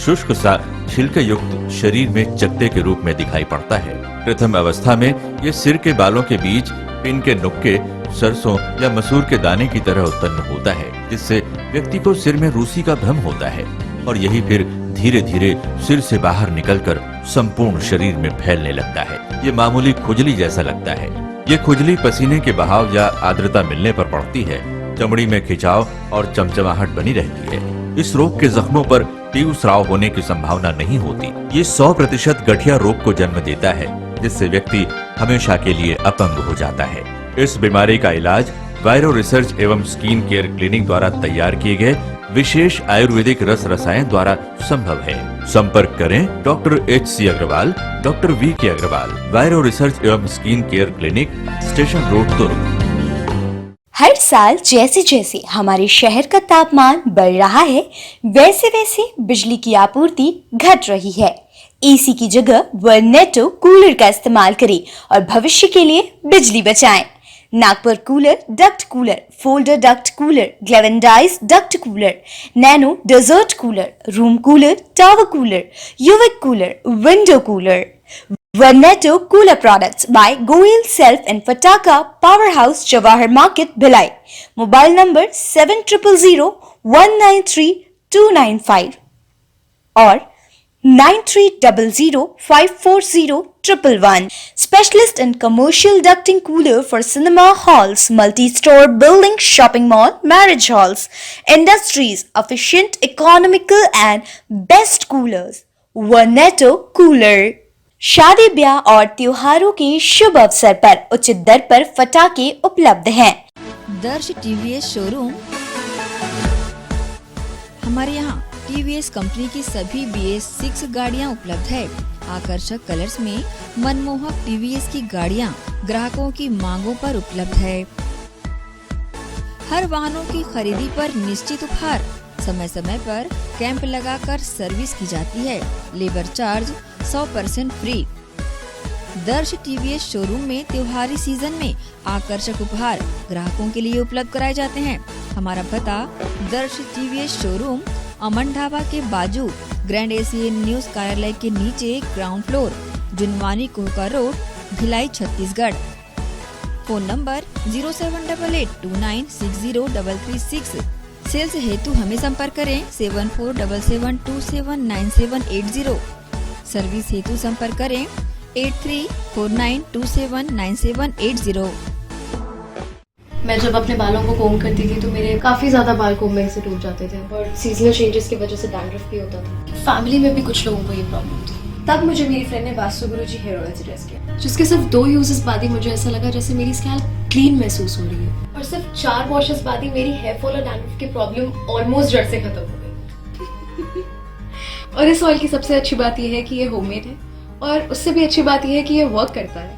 शुष्क सा छिलके युक्त शरीर में चकत्ते के रूप में दिखाई पड़ता है। प्रथम अवस्था में ये सिर के बालों के बीच पिन के नुक्के, सरसों या मसूर के दाने की तरह उत्पन्न होता है, जिससे व्यक्ति को सिर में रूसी का भ्रम होता है और यही फिर धीरे धीरे सिर से बाहर निकलकर संपूर्ण शरीर में फैलने लगता है। ये मामूली खुजली जैसा लगता है। ये खुजली पसीने के बहाव या आर्द्रता मिलने पर पड़ती है। चमड़ी में खिंचाव और चमचमाहट बनी रहती है। इस रोग के जख्मों पर तीव्र स्राव होने की संभावना नहीं होती। ये 100% गठिया रोग को जन्म देता है, जिससे व्यक्ति हमेशा के लिए अपंग हो जाता है। इस बीमारी का इलाज वायरो रिसर्च एवं स्किन केयर क्लिनिक द्वारा तैयार किए गए विशेष आयुर्वेदिक रस रसायन द्वारा संभव है। संपर्क करें doctor H.C. Agrawal, doctor V.K. Agrawal, वायरो रिसर्च एवं skin care clinic, station road, Durg. हर साल जैसे जैसे हमारे शहर का तापमान बढ़ रहा है, वैसे वैसे बिजली की आपूर्ति घट रही है। एसी की जगह वर्नेटो कूलर का इस्तेमाल करें और भविष्य के लिए बिजली बचाएं। Nagpur cooler, duct cooler, folder duct cooler, galvanized duct cooler, nano desert cooler, room cooler, tower cooler, युविक कूलर, विंडो कूलर। वर्नेटो cooler products by Goyal self and Fataka power house, Jawahar market, Bhilai. Mobile number 7000193295 और 9300540111. Specialist in commercial ducting cooler for cinema halls, multi-store building, shopping mall, marriage halls, industries, efficient, economical and best coolers. Verneto Cooler. शादी, ब्याह और त्योहारों के शुभ अवसर पर उचित दर पर फटाके उपलब्ध हैं। दर्श टीवीएस शोरूम। हमारे यहाँ टीवीएस कंपनी की सभी BS6 गाड़ियाँ उपलब्ध है। आकर्षक कलर्स में मनमोहक टीवीएस की गाड़ियाँ ग्राहकों की मांगों पर उपलब्ध है। हर वाहनों की खरीदी पर निश्चित उपहार। समय समय पर कैंप लगाकर सर्विस की जाती है। Labour charge 100% free. दर्श टीवीएस शोरूम में त्योहारी सीजन में आकर्षक उपहार ग्राहकों के लिए उपलब्ध कराए जाते हैं। हमारा पता दर्श टीवीएस शोरूम, अमन ढाबा के बाजू, ग्रैंड एशियन न्यूज कार्यालय के नीचे, ground floor, Junwani Kohka road, Bhilai, Chhattisgarh. Phone number 07882960336। Sales हेतु हमें संपर्क करें 7477279780। सर्विस हेतु संपर्क करें 8349279780। मैं जब अपने बालों को कोम करती थी तो मेरे काफी ज्यादा बाल कोम्बिंग से टूट जाते थे और सीजनल चेंजेस की वजह से डैंड्रफ भी होता था। फैमिली में भी कुछ लोगों को ये प्रॉब्लम थी। तब मुझे मेरी फ्रेंड ने वास्तु गुरुजी हेयर ऑयल सजेस्ट किया, जिसके सिर्फ 2 यूजेस बाद ही मुझे ऐसा लगा जैसे मेरी स्कैल्प क्लीन महसूस हो रही है और सिर्फ 4 वॉशेस बाद ही मेरी हेयर फॉल और डैंड्रफ की प्रॉब्लम ऑलमोस्ट जड़ से खत्म हो गई। और इस ऑयल की सबसे अच्छी बात यह है कि ये होममेड है और उससे भी अच्छी बात यह है कि ये वर्क करता है।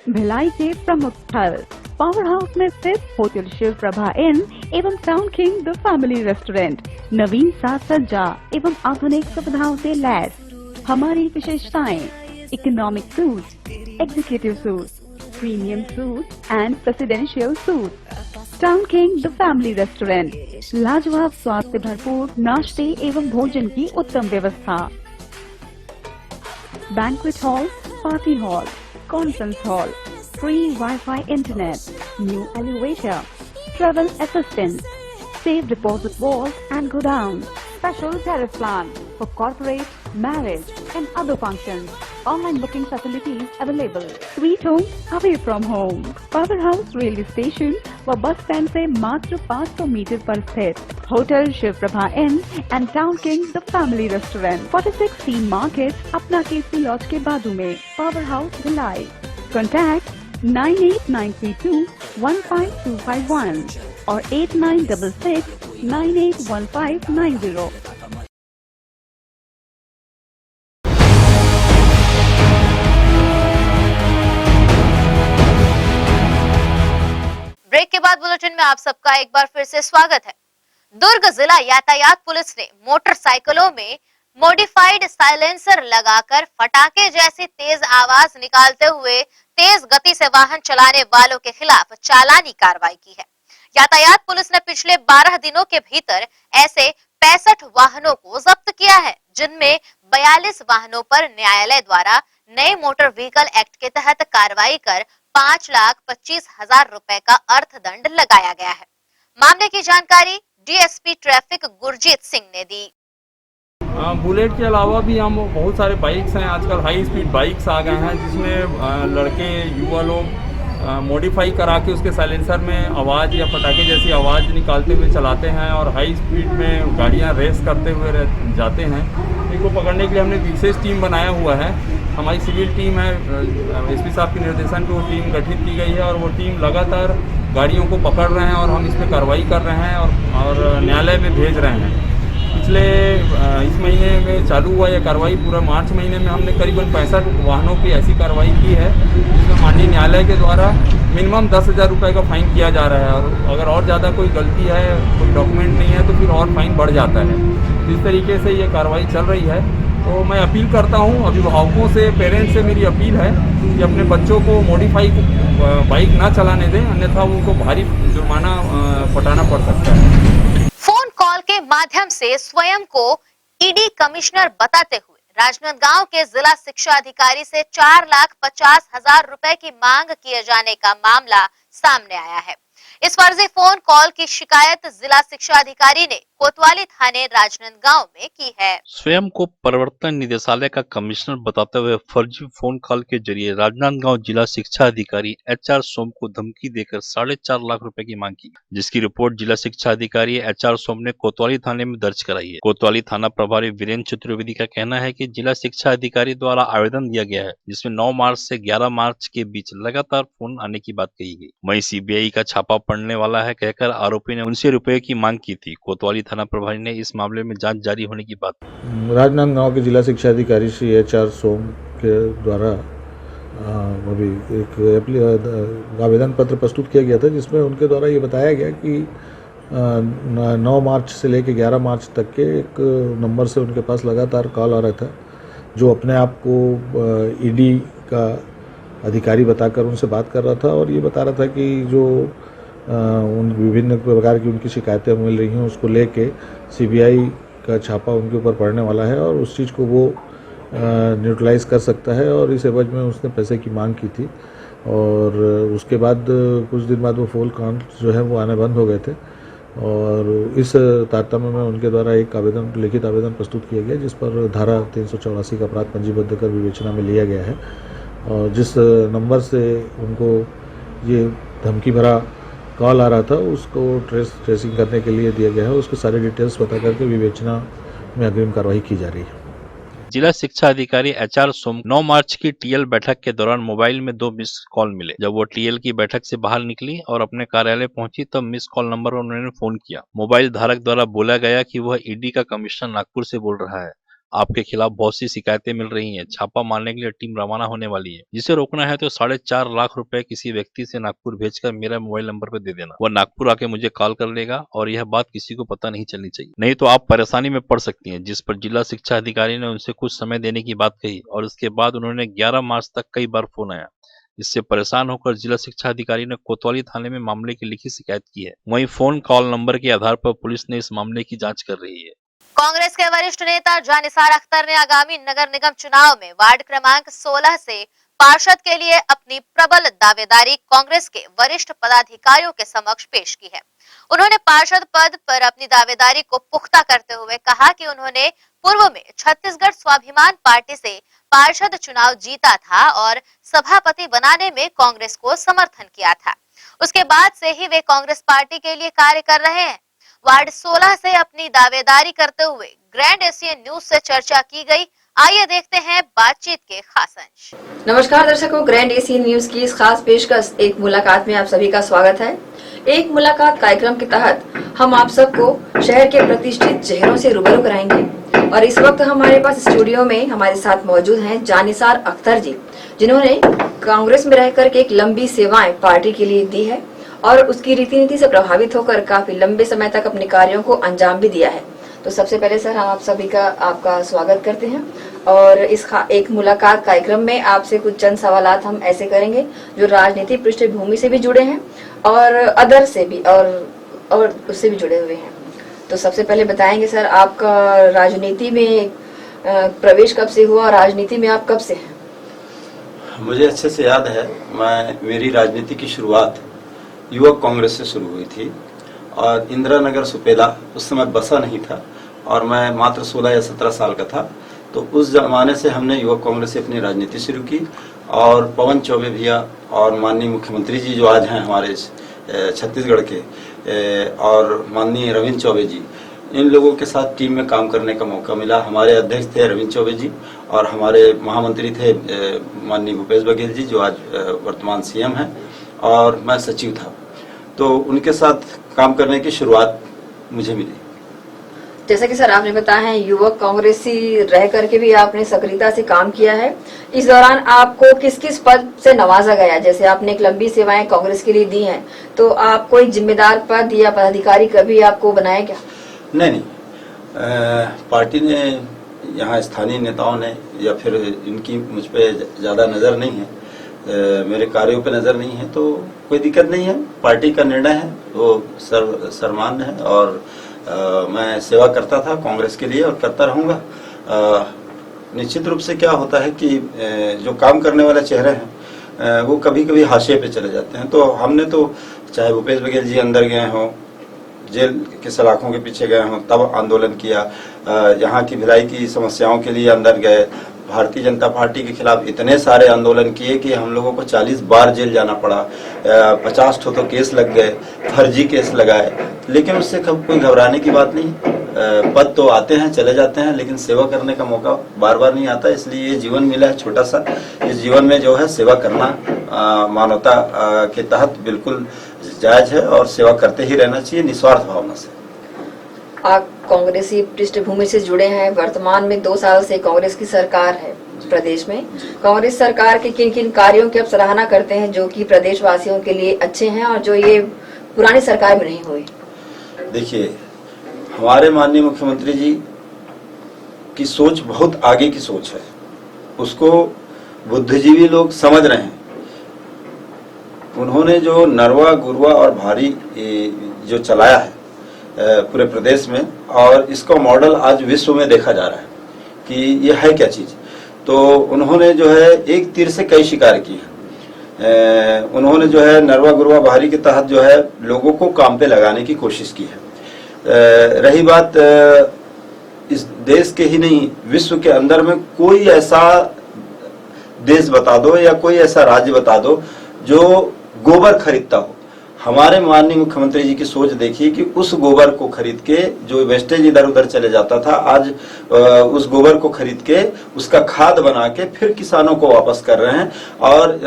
भिलाई के प्रमुख स्थल पावर हाउस में स्थित होटल शिव प्रभा इन एवं town king the family restaurant नवीन साज सज्जा एवं आधुनिक सुविधाओं से लैस। हमारी विशेषताएं: economic suite, executive suite, premium suite and presidential suite. Town king the family restaurant, लाजवाब स्वाद से भरपूर नाश्ते एवं भोजन की उत्तम व्यवस्था। Banquet hall, party hall, conference hall, free Wi-Fi internet, new elevator, travel assistance, safe deposit vault and godown, special tariff plan for corporate, marriage and other functions. Online booking facilities available. Sweet home away from home. Powerhouse railway station व bus stand से मात्र 500 metre पर स्थित hotel Shiv Prabha inn and town king the family restaurant, 46 team market, अपना KC laws के बाजू में। Power house Bhilai. Contact 9892215251 और 8966981590। ब्रेक के बाद बुलेटिन में आप सबका एक बार फिर से स्वागत है। दुर्ग जिला यातायात पुलिस ने मोटरसाइकिलों में मॉडिफाइड साइलेंसर लगाकर फटाके जैसी तेज आवाज निकालते हुए तेज गति से वाहन चलाने वालों के खिलाफ चालानी कार्रवाई की है। यातायात पुलिस ने पिछले 12 दिनों के भीतर ऐसे 65 वाहनों को जब्त किया है, जिनमें 42 वाहनों पर न्यायालय द्वारा नए मोटर व्हीकल एक्ट के तहत कार्रवाई कर 5,25,000 रुपए का अर्थदंड लगाया गया है। मामले की जानकारी डीएसपी ट्रैफिक गुरजीत सिंह ने दी। बुलेट के अलावा भी हम बहुत सारे बाइक्स हैं, आजकल हाई स्पीड बाइक्स आ गए हैं, जिसमें लड़के युवा लोग मॉडिफाई करा के उसके साइलेंसर में आवाज़ या पटाखे जैसी आवाज़ निकालते हुए चलाते हैं और हाई स्पीड में गाड़ियां रेस करते हुए जाते हैं। इनको पकड़ने के लिए हमने विशेष टीम बनाया हुआ है। हमारी सिविल टीम है, एसपी साहब के निर्देशन पे वो टीम गठित की गई है और वो टीम लगातार गाड़ियों को पकड़ रहे हैं और हम इस पर कार्रवाई कर रहे हैं और न्यायालय में भेज रहे हैं। पिछले इस महीने में चालू हुआ यह कार्रवाई, पूरा मार्च महीने में हमने करीबन 65 वाहनों की ऐसी कार्रवाई की है, जिसमें माननीय न्यायालय के द्वारा मिनिमम 10,000 रुपये का फाइन किया जा रहा है और अगर और ज़्यादा कोई गलती है, कोई डॉक्यूमेंट नहीं है तो फिर और फाइन बढ़ जाता है। इस तरीके से ये कार्रवाई चल रही है। तो मैं अपील करता हूँ अभिभावकों से, पेरेंट्स से मेरी अपील है कि अपने बच्चों को मॉडिफाई बाइक ना चलाने दें, अन्यथा उनको भारी जुर्माना पटाना पड़ सकता है। फोन कॉल के माध्यम से स्वयं को ईडी कमिश्नर बताते हुए राजनांदगांव के जिला शिक्षा अधिकारी से 4,50,000 रुपए की मांग किए जाने का मामला सामने आया है। इस फर्जी फोन कॉल की शिकायत जिला शिक्षा अधिकारी ने कोतवाली थाने राजनांदगांव में की है। स्वयं को प्रवर्तन निदेशालय का कमिश्नर बताते हुए फर्जी फोन कॉल के जरिए राजनांदगांव जिला शिक्षा अधिकारी HR सोम को धमकी देकर 4.5 लाख रुपए की मांग की, जिसकी रिपोर्ट जिला शिक्षा अधिकारी HR सोम ने कोतवाली थाने में दर्ज कराई है। कोतवाली थाना प्रभारी वीरेंद्र चतुर्वेदी का कहना है कि जिला शिक्षा अधिकारी द्वारा आवेदन दिया गया है, जिसमें 9 मार्च से 11 मार्च के बीच लगातार फोन आने की बात कही गई। वहीं CBI का छापा पड़ने वाला है कहकर आरोपी ने उनसे रुपए की मांग की थी। कोतवाली थाना प्रभारी ने इस मामले में जांच जारी होने की बात। राजनांदगांव के जिला शिक्षा अधिकारी श्री HR सोम के द्वारा अभी एक आवेदन पत्र प्रस्तुत किया गया था, जिसमें उनके द्वारा ये बताया गया कि 9 मार्च से लेकर 11 मार्च तक के एक नंबर से उनके पास लगातार कॉल आ रहा था, जो अपने आप को ED का अधिकारी बताकर उनसे बात कर रहा था और ये बता रहा था कि जो उन विभिन्न प्रकार की उनकी शिकायतें मिल रही हैं, उसको लेके CBI का छापा उनके ऊपर पड़ने वाला है और उस चीज़ को वो न्यूट्रलाइज कर सकता है और इस एवज में उसने पैसे की मांग की थी और उसके बाद कुछ दिन बाद वो फोन कॉल जो है वो आने बंद हो गए थे और इस तारतम्य में उनके द्वारा एक आवेदन, लिखित आवेदन प्रस्तुत किया गया, जिस पर धारा 384 का अपराध पंजीबद्ध कर विवेचना में लिया गया है और जिस नंबर से उनको ये धमकी भरा कॉल आ रहा था उसको ट्रेसिंग करने के लिए दिया गया है। उसके सारे डिटेल्स पता करके विवेचना में अग्रिम कार्रवाई की जा रही है। जिला शिक्षा अधिकारी HR सोम 9 मार्च की TL बैठक के दौरान मोबाइल में 2 मिस कॉल मिले। जब वो TL की बैठक से बाहर निकली और अपने कार्यालय पहुंची तब मिस कॉल नंबर पर उन्होंने फोन किया। मोबाइल धारक द्वारा बोला गया कि वह ED का कमिश्नर नागपुर से बोल रहा है, आपके खिलाफ बहुत सी शिकायतें मिल रही हैं, छापा मारने के लिए टीम रवाना होने वाली है, जिसे रोकना है तो 4.5 लाख रुपए किसी व्यक्ति से नागपुर भेजकर मेरा मोबाइल नंबर पर दे देना, वह नागपुर आके मुझे कॉल कर लेगा और यह बात किसी को पता नहीं चलनी चाहिए, नहीं तो आप परेशानी में पड़ सकती हैं। जिस पर जिला शिक्षा अधिकारी ने उनसे कुछ समय देने की बात कही और उसके बाद उन्होंने 11 मार्च तक कई बार फोन आया। इससे परेशान होकर जिला शिक्षा अधिकारी ने कोतवाली थाने में मामले की लिखित शिकायत की है। वहीं फोन कॉल नंबर के आधार पर पुलिस ने इस मामले की जाँच कर रही है। कांग्रेस के वरिष्ठ नेता जानिसार अख्तर ने आगामी नगर निगम चुनाव में वार्ड क्रमांक 16 से पार्षद के लिए अपनी प्रबल दावेदारी कांग्रेस के वरिष्ठ पदाधिकारियों के समक्ष पेश की है। उन्होंने पार्षद पद पर अपनी दावेदारी को पुख्ता करते हुए कहा कि उन्होंने पूर्व में छत्तीसगढ़ स्वाभिमान पार्टी से पार्षद चुनाव जीता था और सभापति बनाने में कांग्रेस को समर्थन किया था। उसके बाद से ही वे कांग्रेस पार्टी के लिए कार्य कर रहे हैं। वार्ड 16 से अपनी दावेदारी करते हुए ग्रैंड एशियन न्यूज से चर्चा की गई। आइए देखते हैं बातचीत के खास अंश। नमस्कार दर्शकों, ग्रैंड एशियन न्यूज की इस खास पेशकश एक मुलाकात में आप सभी का स्वागत है। एक मुलाकात कार्यक्रम के तहत हम आप सबको शहर के प्रतिष्ठित चेहरों से रूबरू कराएंगे और इस वक्त हमारे पास स्टूडियो में हमारे साथ मौजूद हैं जानिसार अख्तर जी, जिन्होंने कांग्रेस में रहकर के एक लंबी सेवाएं पार्टी के लिए दी है और उसकी रीति नीति से प्रभावित होकर काफी लंबे समय तक अपने कार्यों को अंजाम भी दिया है। तो सबसे पहले सर हम आप सभी का आपका स्वागत करते हैं और इस एक मुलाकात कार्यक्रम में आपसे कुछ चंद सवालात हम ऐसे करेंगे जो राजनीति पृष्ठभूमि से भी जुड़े हैं और अदर से भी और उससे भी जुड़े हुए हैं। तो सबसे पहले बताएंगे सर आपका राजनीति में प्रवेश कब से हुआ और राजनीति में आप कब से हैं? मुझे अच्छे से याद है, मेरी राजनीति की शुरुआत युवक कांग्रेस से शुरू हुई थी और इंदिरा नगर सुपेला उस समय बसा नहीं था और मैं मात्र 16 या 17 साल का था। तो उस जमाने से हमने युवक कांग्रेस से अपनी राजनीति शुरू की और पवन चौबे भैया और माननीय मुख्यमंत्री जी जो आज हैं हमारे छत्तीसगढ़ के और माननीय रविंद्र चौबे जी, इन लोगों के साथ टीम में काम करने का मौका मिला। हमारे अध्यक्ष थे रविंद्र चौबे जी और हमारे महामंत्री थे माननीय भूपेश बघेल जी जो आज वर्तमान सीएम हैं और मैं सचिव था। तो उनके साथ काम करने की शुरुआत मुझे मिली। जैसा कि सर आपने बताया है युवक कांग्रेसी रह करके भी आपने सक्रियता से काम किया है। इस दौरान आपको किस किस पद से नवाजा गया? जैसे आपने एक लंबी सेवाएं कांग्रेस के लिए दी हैं, तो आप कोई जिम्मेदार पद या पदाधिकारी कभी आपको बनाया क्या? नहीं, पार्टी ने यहाँ स्थानीय नेताओं ने या फिर इनकी मुझ पे ज़्यादा नज़र नहीं है, मेरे कार्यों पे नज़र नहीं है, तो कोई दिक्कत नहीं है। पार्टी का निर्णय है वो सर्वमान्य है और मैं सेवा करता था कांग्रेस के लिए और करता रहूँगा। निश्चित रूप से क्या होता है कि जो काम करने वाले चेहरे हैं वो कभी कभी हाशिए पे चले जाते हैं। तो हमने तो चाहे भूपेश बघेल जी अंदर गए हों, जेल के सलाखों के पीछे गए हों, तब आंदोलन किया, यहाँ की भिलाई की समस्याओं के लिए अंदर गए, भारतीय जनता पार्टी के खिलाफ इतने सारे आंदोलन किए कि हम लोगों को 40 बार जेल जाना पड़ा, 50 तो केस लग गए, फर्जी केस लगाए, लेकिन उससे कोई घबराने की बात नहीं। पद तो आते हैं चले जाते हैं, लेकिन सेवा करने का मौका बार बार नहीं आता। इसलिए ये जीवन मिला है छोटा सा, इस जीवन में जो है सेवा करना मानवता के तहत बिल्कुल जायज है और सेवा करते ही रहना चाहिए निस्वार्थ भावना से। आप कांग्रेसी पृष्ठभूमि से जुड़े हैं, वर्तमान में 2 साल से कांग्रेस की सरकार है प्रदेश में। कांग्रेस सरकार के किन किन कार्यों की आप सराहना करते हैं जो कि प्रदेशवासियों के लिए अच्छे हैं और जो ये पुरानी सरकार में नहीं हुए? देखिए, हमारे माननीय मुख्यमंत्री जी की सोच बहुत आगे की सोच है, उसको बुद्धिजीवी लोग समझ रहे हैं। उन्होंने जो नरवा गुरवा और भारी जो चलाया है पूरे प्रदेश में, और इसका मॉडल आज विश्व में देखा जा रहा है कि ये है क्या चीज। तो उन्होंने जो है एक तीर से कई शिकार किए हैं। उन्होंने जो है नरवा गुरवा भारी के तहत जो है लोगों को काम पे लगाने की कोशिश की है। रही बात इस देश के ही नहीं विश्व के अंदर में कोई ऐसा देश बता दो या कोई ऐसा राज्य बता दो जो गोबर खरीदता हो। हमारे माननीय मुख्यमंत्री जी की सोच देखिए कि उस गोबर को खरीद के जो वेस्टेज इधर उधर चले जाता था, आज उस गोबर को खरीद के उसका खाद बना के फिर किसानों को वापस कर रहे हैं। और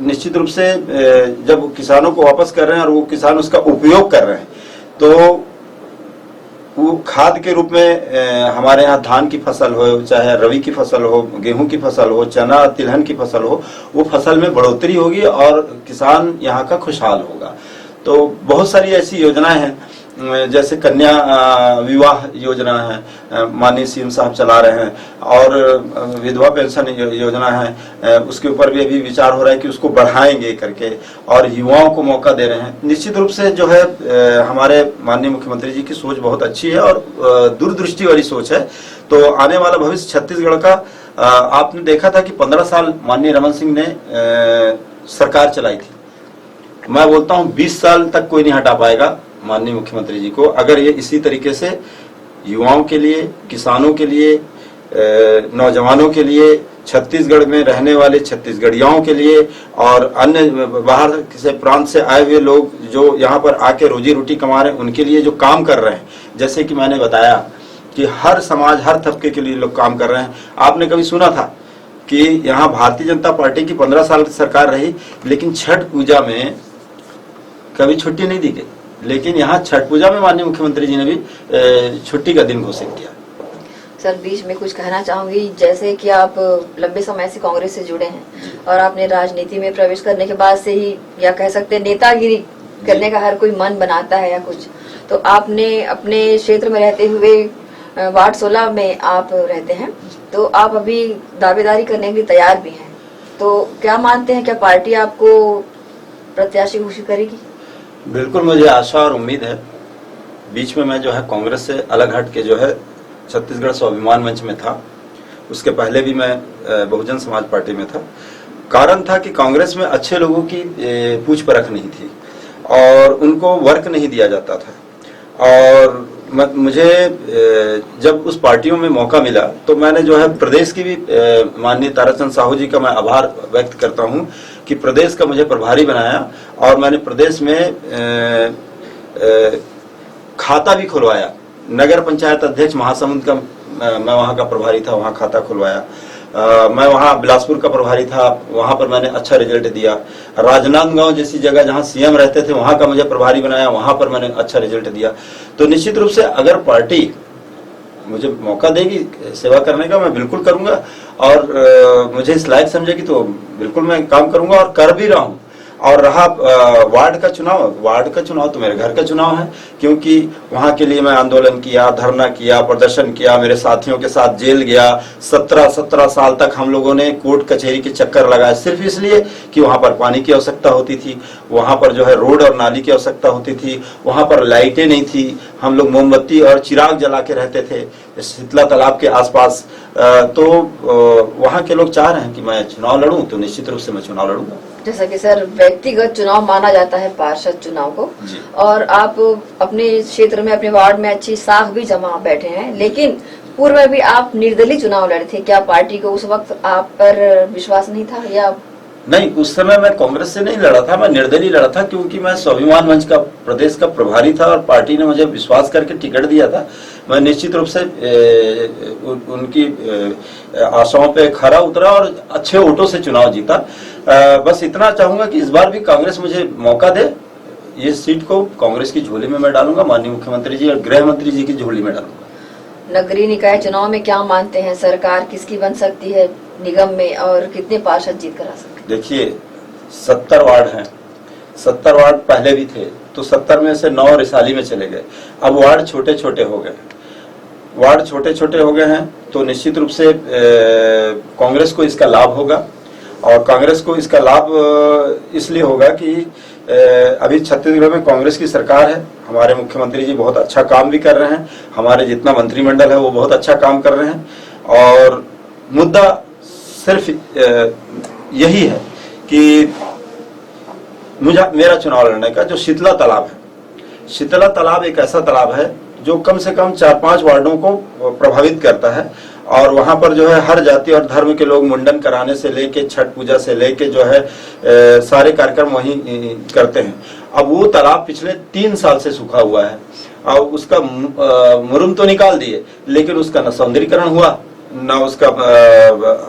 निश्चित रूप से जब किसानों को वापस कर रहे हैं और वो किसान उसका उपयोग कर रहे हैं, तो वो खाद के रूप में हमारे यहाँ धान की फसल हो, चाहे रवि की फसल हो, गेहूं की फसल हो, चना तिलहन की फसल हो, वो फसल में बढ़ोतरी होगी और किसान यहाँ का खुशहाल होगा। तो बहुत सारी ऐसी योजनाएं हैं, जैसे कन्या विवाह योजना है माननीय सीएम साहब चला रहे हैं, और विधवा पेंशन योजना है, उसके ऊपर भी अभी विचार हो रहा है कि उसको बढ़ाएंगे करके, और युवाओं को मौका दे रहे हैं। निश्चित रूप से जो है हमारे माननीय मुख्यमंत्री जी की सोच बहुत अच्छी है और दूरदृष्टि वाली सोच है। तो आने वाला भविष्य छत्तीसगढ़ का आपने देखा था कि 15 साल माननीय रमन सिंह ने सरकार चलाई थी। मैं बोलता हूँ 20 साल तक कोई नहीं हटा पाएगा माननीय मुख्यमंत्री जी को, अगर ये इसी तरीके से युवाओं के लिए, किसानों के लिए, नौजवानों के लिए, छत्तीसगढ़ में रहने वाले छत्तीसगढ़ियों के लिए और अन्य बाहर किसी प्रांत से आए हुए लोग जो यहाँ पर आके रोजी रोटी कमा रहे हैं उनके लिए जो काम कर रहे हैं, जैसे कि मैंने बताया कि हर समाज हर तबके के लिए लोग काम कर रहे हैं। आपने कभी सुना था कि यहाँ भारतीय जनता पार्टी की 15 साल की सरकार रही, लेकिन छठ पूजा में कभी छुट्टी नहीं दी गई, लेकिन यहाँ छठ पूजा में माननीय मुख्यमंत्री जी ने भी छुट्टी का दिन घोषित किया। सर बीच में कुछ कहना चाहूंगी, जैसे कि आप लंबे समय से कांग्रेस से जुड़े हैं और आपने राजनीति में प्रवेश करने के बाद से ही, या कह सकते हैं नेतागिरी करने का हर कोई मन बनाता है या कुछ, तो आपने अपने क्षेत्र में रहते हुए वार्ड 16 में आप रहते हैं, तो आप अभी दावेदारी करने के लिए तैयार भी हैं, तो क्या मानते हैं, क्या पार्टी आपको प्रत्याशी घोषित करेगी? बिल्कुल, मुझे आशा और उम्मीद है। बीच में मैं जो है कांग्रेस से अलग हट के जो है छत्तीसगढ़ स्वाभिमान मंच में था, उसके पहले भी मैं बहुजन समाज पार्टी में था। कारण था कि कांग्रेस में अच्छे लोगों की पूछ परख नहीं थी और उनको वर्क नहीं दिया जाता था, और मुझे जब उस पार्टियों में मौका मिला तो मैंने जो है प्रदेश की भी माननीय ताराचंद साहू जी का मैं आभार व्यक्त करता हूं कि प्रदेश का मुझे प्रभारी बनाया और मैंने प्रदेश में खाता भी खुलवाया। नगर पंचायत अध्यक्ष महासमुंद का मैं वहां का प्रभारी था, वहां खाता खुलवाया। मैं वहां बिलासपुर का प्रभारी था, वहां पर मैंने अच्छा रिजल्ट दिया। राजनांदगांव जैसी जगह जहां सीएम रहते थे वहां का मुझे प्रभारी बनाया, वहां पर मैंने अच्छा रिजल्ट दिया। तो निश्चित रूप से अगर पार्टी मुझे मौका देगी सेवा करने का, मैं बिल्कुल करूंगा और मुझे इस लायक समझेगी तो बिल्कुल मैं काम करूंगा और कर भी रहा हूं। और रहा वार्ड का चुनाव तो मेरे घर का चुनाव है, क्योंकि वहां के लिए मैं आंदोलन किया, धरना किया, प्रदर्शन किया, मेरे साथियों के साथ जेल गया। 17 साल तक हम लोगों ने कोर्ट कचहरी के चक्कर लगाए, सिर्फ इसलिए कि वहां पर पानी की आवश्यकता होती थी, वहां पर जो है रोड और नाली की आवश्यकता होती थी, वहां पर लाइटें नहीं थी। हम लोग मोमबत्ती और चिराग जला के रहते थे शीतला तालाब के आसपास। तो वहां के लोग चाह रहे हैं कि मैं चुनाव लड़ूं, तो निश्चित रूप से मैं चुनाव लड़ूंगा। जैसा कि सर व्यक्तिगत चुनाव माना जाता है पार्षद चुनाव को, और आप अपने क्षेत्र में, अपने वार्ड में अच्छी साख भी जमा बैठे हैं, लेकिन पूर्व में भी आप निर्दलीय चुनाव लड़े थे। क्या पार्टी को उस वक्त आप पर विश्वास नहीं था या? नहीं, उस समय मैं कांग्रेस से नहीं लड़ा था, मैं निर्दलीय लड़ा था, क्योंकि मैं स्वाभिमान मंच का प्रदेश का प्रभारी था और पार्टी ने मुझे विश्वास करके टिकट दिया था। मैं निश्चित रूप से उनकी आशाओं पे खरा उतरा और अच्छे वोटों से चुनाव जीता। बस इतना चाहूंगा कि इस बार भी कांग्रेस मुझे मौका दे, ये सीट को कांग्रेस की झोली में मैं डालूंगा, माननीय मुख्यमंत्री जी और गृह मंत्री जी की झोली में डालूंगा। नगरीय निकाय चुनाव में क्या मानते हैं, सरकार किसकी बन सकती है निगम में और कितने पार्षद जीत कर आ सकते? देखिए 70 वार्ड हैं, 70 वार्ड पहले भी थे, तो 70 में से 9 रिसाली में चले गए। अब वार्ड छोटे छोटे हो गए हैं, तो निश्चित रूप से कांग्रेस को इसका लाभ होगा। और कांग्रेस को इसका लाभ इसलिए होगा कि अभी छत्तीसगढ़ में कांग्रेस की सरकार है, हमारे मुख्यमंत्री जी बहुत अच्छा काम भी कर रहे हैं, हमारे जितना मंत्रिमंडल है वो बहुत अच्छा काम कर रहे हैं। और मुद्दा सिर्फ यही है कि मेरा चुनाव लड़ने का जो शीतला तालाब है, शीतला तालाब एक ऐसा तालाब है जो कम से कम 4-5 वार्डों को प्रभावित करता है, और वहां पर जो है हर जाति और धर्म के लोग मुंडन कराने से लेके छठ पूजा से लेके जो है सारे कार्यक्रम वहीं करते हैं। अब वो तालाब पिछले 3 साल से सूखा हुआ है और उसका मुरुम तो निकाल दिए, लेकिन उसका न सौंदर्यीकरण हुआ, ना उसका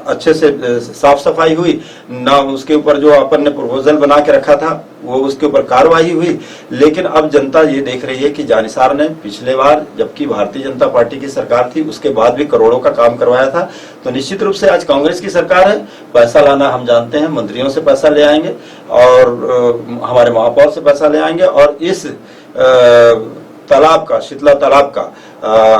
अच्छे से साफ सफाई हुई, ना उसके ऊपर जो अपन ने प्रपोजल बना के रखा था वो उसके ऊपर कार्रवाई हुई। लेकिन अब जनता ये देख रही है कि जानिसार ने पिछले बार, जबकि भारतीय जनता पार्टी की सरकार थी, उसके बाद भी करोड़ों का काम करवाया था। तो निश्चित रूप से आज कांग्रेस की सरकार है, पैसा लाना हम जानते हैं, मंत्रियों से पैसा ले आएंगे और हमारे महापौर से पैसा ले आएंगे, और इस तालाब का, शीतला तालाब का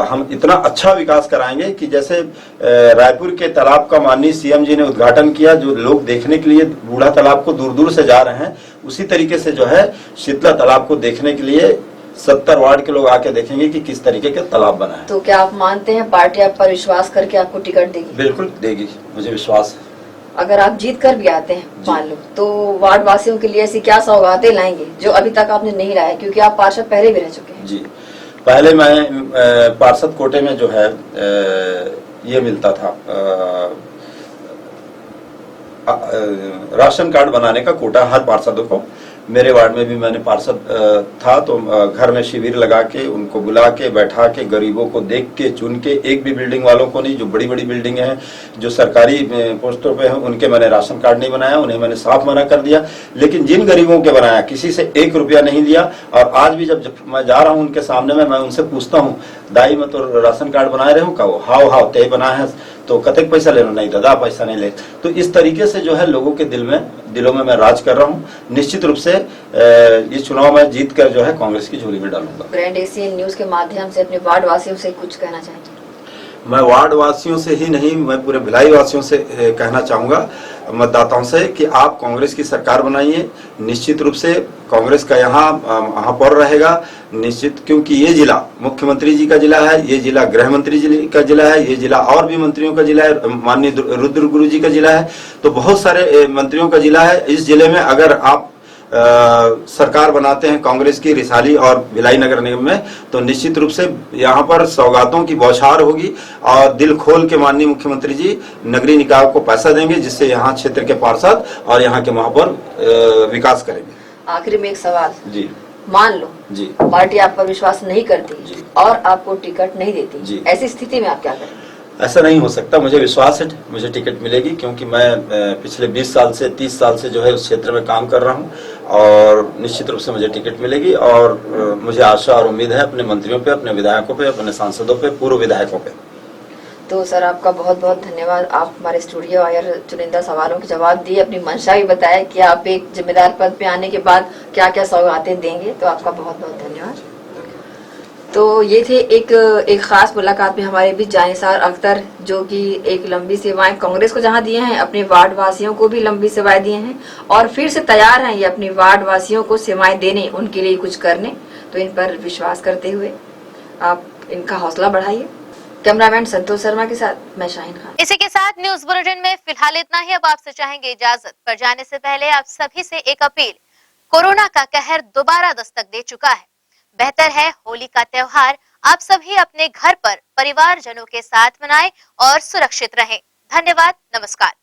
हम इतना अच्छा विकास कराएंगे कि जैसे रायपुर के तालाब का माननीय सीएम जी ने उद्घाटन किया, जो लोग देखने के लिए बूढ़ा तालाब को दूर दूर से जा रहे हैं, उसी तरीके से जो है शीतला तालाब को देखने के लिए 70 वार्ड के लोग आके देखेंगे कि किस तरीके का तालाब बना है। तो क्या आप मानते हैं पार्टी आप पर विश्वास करके आपको टिकट देगी? बिल्कुल देगी, मुझे विश्वास है। अगर आप जीत कर भी आते हैं मान लो, तो वार्ड वासियों के लिए ऐसी क्या सौगातें लाएंगे जो अभी तक आपने नहीं लाया, क्योंकि आप पार्षद पहले भी रह चुके हैं? जी, पहले मैं पार्षद कोटे में जो है ये मिलता था, राशन कार्ड बनाने का कोटा हर पार्षदों को मेरे वार्ड में भी मैंने पार्षद था तो घर में शिविर लगा के उनको बुला के बैठा के गरीबों को देख के चुन के, एक भी बिल्डिंग वालों को नहीं, जो बड़ी बड़ी बिल्डिंग हैं जो सरकारी पोस्टों पे हैं उनके मैंने राशन कार्ड नहीं बनाया, उन्हें मैंने साफ मना कर दिया। लेकिन जिन गरीबों के बनाया किसी से 1 रुपया नहीं लिया। और आज भी जब मैं जा रहा हूँ उनके सामने में, मैं उनसे पूछता हूँ दाई मैं तो राशन कार्ड बनाए रहे हूँ का? हाव हाव तय बना है तो कतक पैसा ले लो? नहीं दादा पैसा नहीं ले। तो इस तरीके से जो है लोगों के दिलों में मैं राज कर रहा हूँ। निश्चित रूप से ये चुनाव मैं जीत कर जो है कांग्रेस की झोली में डालूंगा। ग्रैंड एशियन न्यूज के माध्यम से अपने वार्ड वासियों से कुछ कहना चाहेंगे? मैं वार्ड वासियों से ही नहीं, मैं पूरे भिलाई वासियों से कहना चाहूंगा, मतदाताओं से, कि आप कांग्रेस की सरकार बनाइए। निश्चित रूप से कांग्रेस का यहाँ महापौर रहेगा निश्चित, क्योंकि ये जिला मुख्यमंत्री जी का जिला है, ये जिला गृह मंत्री जी का जिला है, ये जिला और भी मंत्रियों का जिला है, माननीय रुद्र गुरु जी का जिला है, तो बहुत सारे मंत्रियों का जिला है। इस जिले में अगर आप सरकार बनाते हैं कांग्रेस की रिसाली और भिलाई नगर निगम में, तो निश्चित रूप से यहाँ पर सौगातों की बौछार होगी और दिल खोल के माननीय मुख्यमंत्री जी नगरीय निकाय को पैसा देंगे, जिससे यहाँ क्षेत्र के पार्षद और यहाँ के महापौर विकास करेंगे। आखिरी में एक सवाल जी, मान लो जी पार्टी आप पर विश्वास नहीं करती और आपको टिकट नहीं देती जी, ऐसी स्थिति में आप क्या करेंगे? ऐसा नहीं हो सकता, मुझे विश्वास है मुझे टिकट मिलेगी, क्योंकि मैं पिछले 20 साल से 30 साल से जो है उस क्षेत्र में काम कर रहा हूं और निश्चित रूप से मुझे टिकट मिलेगी। और मुझे आशा और उम्मीद है अपने मंत्रियों पे, अपने विधायकों पे, अपने सांसदों पे, पूर्व विधायकों पे। तो सर आपका बहुत बहुत धन्यवाद, आप हमारे स्टूडियो आए, चुनिंदा सवालों के जवाब दिए, अपनी मंशा भी बताया कि आप एक जिम्मेदार पद पे आने के बाद क्या क्या सौगातें देंगे, तो आपका बहुत बहुत धन्यवाद। तो ये थे एक खास मुलाकात में हमारे बीच जानिसार अख्तर, जो कि एक लंबी सेवाएं कांग्रेस को जहां दिए हैं, अपने वार्ड वासियों को भी लंबी सेवाएं दिए हैं और फिर से तैयार हैं ये अपने वार्ड वासियों को सेवाएं देने, उनके लिए कुछ करने। तो इन पर विश्वास करते हुए आप इनका हौसला बढ़ाइए। कैमरामैन संतोष शर्मा के साथ मैं शाहीन खान। इसी के साथ न्यूज बुलेटिन में फिलहाल इतना ही। अब आपसे चाहेंगे इजाजत, पर जाने से पहले आप सभी से एक अपील। कोरोना का कहर दोबारा दस्तक दे चुका है। बेहतर है होली का त्योहार आप सभी अपने घर पर परिवारजनों के साथ मनाएं और सुरक्षित रहें। धन्यवाद, नमस्कार।